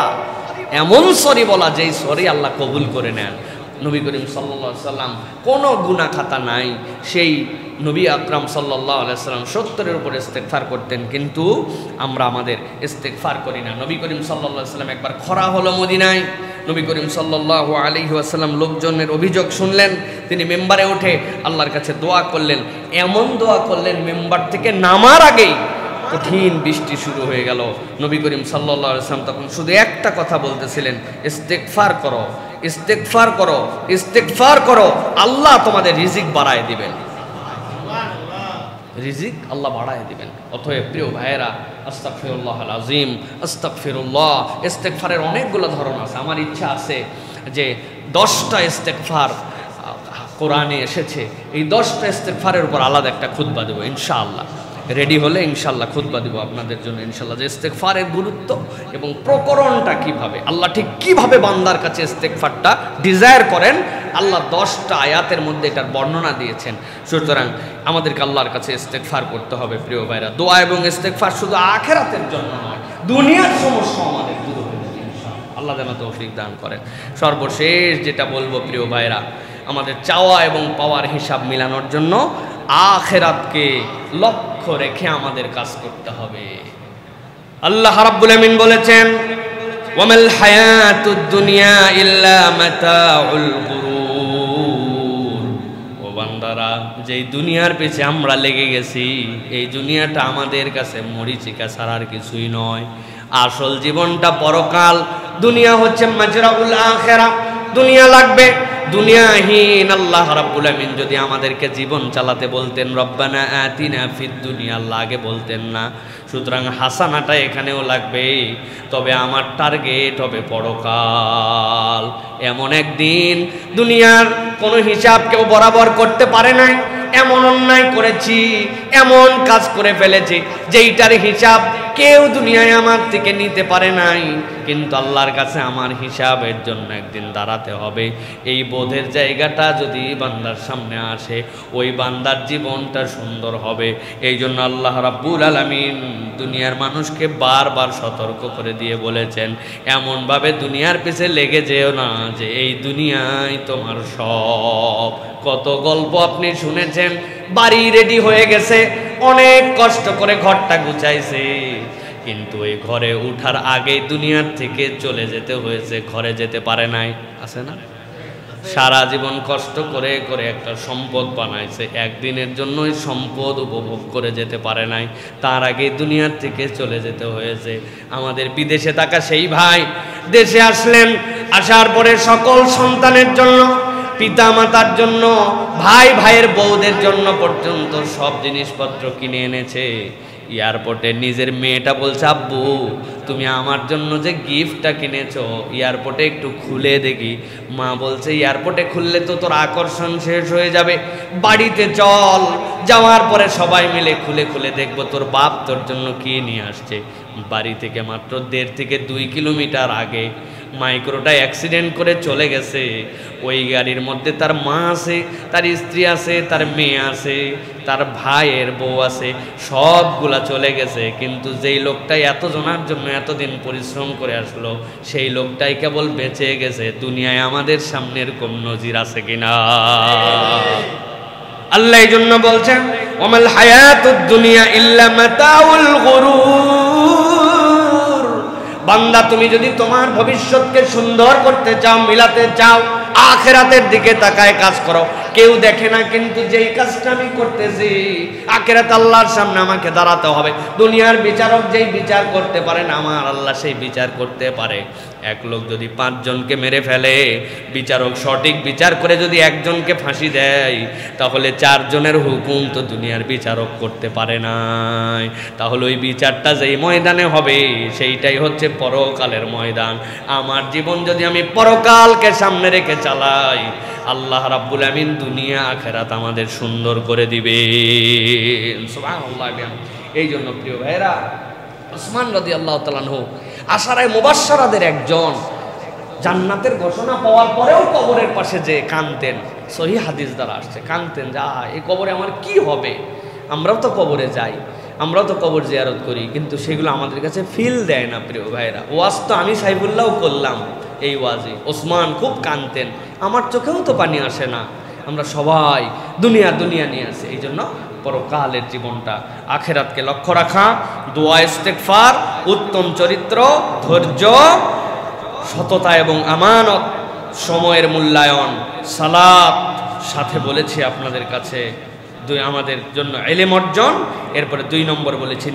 এমন সরি বলা যেই সরি আল্লাহ কবুল করে নেন। নবী করিম সাল্লাল্লাহু আলাইহি সাল্লাম কোনো গুনাহ খাতা নাই, সেই নবী আকরাম সাল্লাল্লাহু আলাইহি সাল্লাম 70-এর উপরে ইস্তেগফার করতেন, কিন্তু আমরা আমাদের ইস্তেগফার করি না। নবী করিম সাল্লাল্লাহু আলাইহি সাল্লাম একবার খরা হলো মদিনায়, নবী করিম সাল্লাল্লাহু আলাইহি ওয়াসাল্লাম লোকজনের অভিযোগ শুনলেন, তিনি মেম্বারে উঠে আল্লাহর কাছে দোয়া করলেন। এমন দোয়া করলেন মেম্বার থেকে নামার আগেই কঠিন বৃষ্টি শুরু হয়ে গেল। নবী করিম সাল্লাল্লাহু আলাইহি ওয়াসাল্লাম তখন শুধু একটা কথা বলতেছিলেন, ইস্তেগফার করো, ইস্তেগফার করো, ইস্তেগফার করো, আল্লাহ তোমাদের রিজিক বাড়ায় দিবেন, রিজিক আল্লাহ বাড়ায় দিবেন। অতএব প্রিয় ভাইয়েরা, আস্তাগফিরুল্লাহল আযীম, আস্তাগফিরুল্লাহ। ইস্তেগফারের অনেকগুলো ধরন আছে। আমার ইচ্ছা আছে যে 10টা ইস্তেগফার কোরআনে এসেছে, এই 10টা ইস্তেগফারের উপর আলাদা একটা খুতবা দেব ইনশাআল্লাহ। রেডি হলে ইনশাআল্লাহ খুতবা দেব আপনাদের জন্য ইনশাআল্লাহ, যে ইস্তেগফারের গুরুত্ব এবং প্রকরণটা কিভাবে, আল্লাহ ঠিক কিভাবে বান্দার কাছে ইস্তেগফারটা ডিজায়ার করেন, আল্লাহ 10টা আয়াতের মধ্যে এটার বর্ণনা দিয়েছেন। সুতরাং আমাদেরকে আল্লাহর কাছে ইস্তেগফার করতে হবে প্রিয় ভাইরা। দোয়া এবং ইস্তেগফার শুধু আখিরাতের জন্য নয়, দুনিয়ার সমস্যা আমাদের দূর হয়ে যাবে ইনশাআল্লাহ। আল্লাহ যেন তৌফিক দান করেন। সর্বশেষ যেটা বলবো প্রিয় ভাইরা, আমাদের চাওয়া এবং পাওয়ার হিসাব মিলানোর জন্য আখিরাতকে লক্ষ্য রেখে আমাদের কাজ করতে হবে। আল্লাহ রাব্বুল আমিন বলেছেন, ওয়ামাল হায়াতুদ দুনিয়া ইল্লা মাতাউল গুরুর। ও বান্দারা, যেই দুনিয়ার পিছে আমরা লেগে গেছি, এই দুনিয়াটা আমাদের কাছে মরিচিকা ছাড়ার কিছুই নয়। আসল জীবনটা পরকাল। দুনিয়া হচ্ছে মাজরাউল আখিরা, দুনিয়া লাগবে, দুনিয়াহীন। আল্লাহ রাব্বুল আমিন যদি আমাদেরকে জীবন চালাতে বলতেন, রব্বানা আতিনা ফিদ দুনিয়া, আগে বলতেন না। সুতরাং হাসানাটা এখানেও লাগবে, তবে আমার টার্গেট হবে পরকাল। এমন একদিন দুনিয়ার কোনো হিসাব কেউ বরাবর করতে পারে নাই। এমন অন্যায় করেছি, এমন কাজ করে ফেলেছি যেইটার হিসাব কেউ দুনিয়ায় আমার থেকে নিতে পারে নাই, কিন্তু আল্লাহর কাছে আমার হিসাবের জন্য একদিন দাঁড়াতে হবে। এই বোধের জায়গাটা যদি বান্দার সামনে আসে, ওই বান্দার জীবনটা সুন্দর হবে। এই জন্য আল্লাহ রাব্বুল আলামিন দুনিয়ার মানুষকে বারবার সতর্ক করে দিয়ে বলেছেন, এমনভাবে দুনিয়ার পিছে লেগে যেও না যে এই দুনিয়ায় তোমার সব। কত গল্প আপনি শুনেছেন, বাড়ি রেডি হয়ে গেছে, অনেক কষ্ট করে ঘরটা গুছাইছে, কিন্তু এই ঘরে উঠার আগেই দুনিয়ার থেকে চলে যেতে হয়েছে, ঘরে যেতে পারে নাই। আছে না? সারা জীবন কষ্ট করে করে একটা সম্পদ বানাইছে, একদিনের জন্য ওই সম্পদ উপভোগ করে যেতে পারে নাই, তার আগে দুনিয়ার থেকে চলে যেতে হয়েছে। আমাদের বিদেশে থাকা সেই ভাই দেশে আসলেন, আসার পরে সকল সন্তানের জন্য, পিতা মাতার জন্য, ভাই ভাইয়ের বউদের জন্য পর্যন্ত সব জিনিসপত্র কিনে এনেছে। এয়ারপোর্টে নিজের মেয়েটা বলছে, আব্বু তুমি আমার জন্য যে গিফটটা কিনেছো এয়ারপোর্টে একটু খুলে দেখি। মা বলছে, এয়ারপোর্টে খুললে তো তোর আকর্ষণ শেষ হয়ে যাবে, বাড়িতে চল, যাওয়ার পরে সবাই মিলে খুলে খুলে দেখবো তোর বাপ তোর জন্য কি নিয়ে আসছে। বাড়ি থেকে মাত্র 1.5 থেকে 2 কিলোমিটার আগে মাইক্রোটা অ্যাক্সিডেন্ট করে চলে গেছে। ওই গাড়ির মধ্যে তার মা আছে, তার স্ত্রী আছে, তার মেয়ে আছে, তার ভাইয়ের বউ আছে, সবগুলা চলে গেছে। কিন্তু যেই লোকটাই এতজনের জন্য এতদিন পরিশ্রম করে আসলো সেই লোকটাই কেবল বেঁচে গেছে। দুনিয়ায় আমাদের সামনের কোন নজির আছে কিনা? আল্লাহ এই জন্য বলছেন, ওয়ামাল হায়াতুদ দুনিয়া ইল্লা মাতাউল গুরুর। বান্দা তুমি যদি তোমার ভবিষ্যৎকে সুন্দর করতে চাও, মিলাতে চাও, আখিরাতের দিকে তাকায় কাজ করো। কেউ দেখে না, কিন্তু যেই কাজটা আমি করতেছি আখিরাত আল্লাহর সামনে আমাকে দাঁড়াতে হবে। দুনিয়ার বিচারক যেই বিচার করতে পারেন, আমার আল্লাহ সেই বিচার করতে পারে। এক লোক যদি 5 জনকে মেরে ফেলে, বিচারক সঠিক বিচার করে যদি একজনকে ফাঁসি দেয়, তাহলে 4 জনের হুকুম তো দুনিয়ার বিচারক করতে পারে না। তাহলে ওই বিচারটা যেই ময়দানে হবে সেইটাই হচ্ছে পরকালের ময়দান। আমার জীবন যদি আমি পরকালকে সামনে রেখে চালাই, আল্লাহ রাব্বুল আমিন দুনিয়া আখিরাত আমাদের সুন্দর করে দিবেন। সুবহানাল্লাহ। এই জন্য প্রিয় ভাইরা, ওসমান রাদিয়াল্লাহু তাআলা আনহু আশারায়ে মুবাশশারাদের একজন, জান্নাতের ঘোষণা পাওয়ার পরেও কবরের পাশে যে কাঁদতেন, সহিহ হাদিস দ্বারা আসছে, কাঁদতেন যে এই কবরে আমার কি হবে। আমরাও তো কবরে যাই, আমরাও তো কবর জিয়ারত করি, কিন্তু সেগুলো আমাদের কাছে ফিল দেয় না। প্রিয় ভাইরা, ওয়াজ তো আমি সাইফুল্লাহও করলাম, এই ওয়াজে ওসমান খুব কাঁদতেন, আমার চোখেও তো পানি আসে না। আমরা সবাই দুনিয়া দুনিয়া নিয়ে আসি। এই জন্য পরকালের জীবনটা, আখিরাতকে লক্ষ্য রাখা, দোয়া, ইস্তেগফার, উত্তম চরিত্র, ধৈর্য, সততা এবং আমানত, সময়ের মূল্যায়ন, সালাত, সাথে বলেছি আপনাদের কাছে আমাদের জন্য ইলম অর্জন। এরপরে 2 নম্বর বলেছি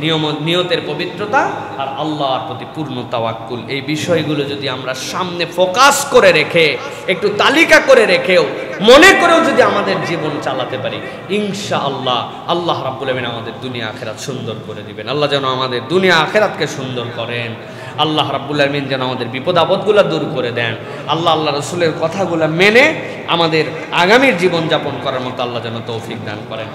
নিয়তের পবিত্রতা আর আল্লাহর প্রতি পূর্ণ তাওয়াক্কুল। এই বিষয়গুলো যদি আমরা সামনে ফোকাস করে রেখে, একটু তালিকা করে রেখেও, মনে করেও যদি আমাদের জীবন চালাতে পারি, ইনশাআল্লাহ আল্লাহ রাব্বুল আমিন আমাদের দুনিয়া আখিরাত সুন্দর করে দিবেন। আল্লাহ যেন আমাদের দুনিয়া আখিরাতকে সুন্দর করেন। আল্লাহ রাব্বুল আমিন যেন আমাদের বিপদ আপদগুলো দূর করে দেন। আল্লাহ রাসূলের কথাগুলো মেনে আমাদের আগামীর জীবনযাপন করার মতো আল্লাহ যেন তৌফিক দান করেন।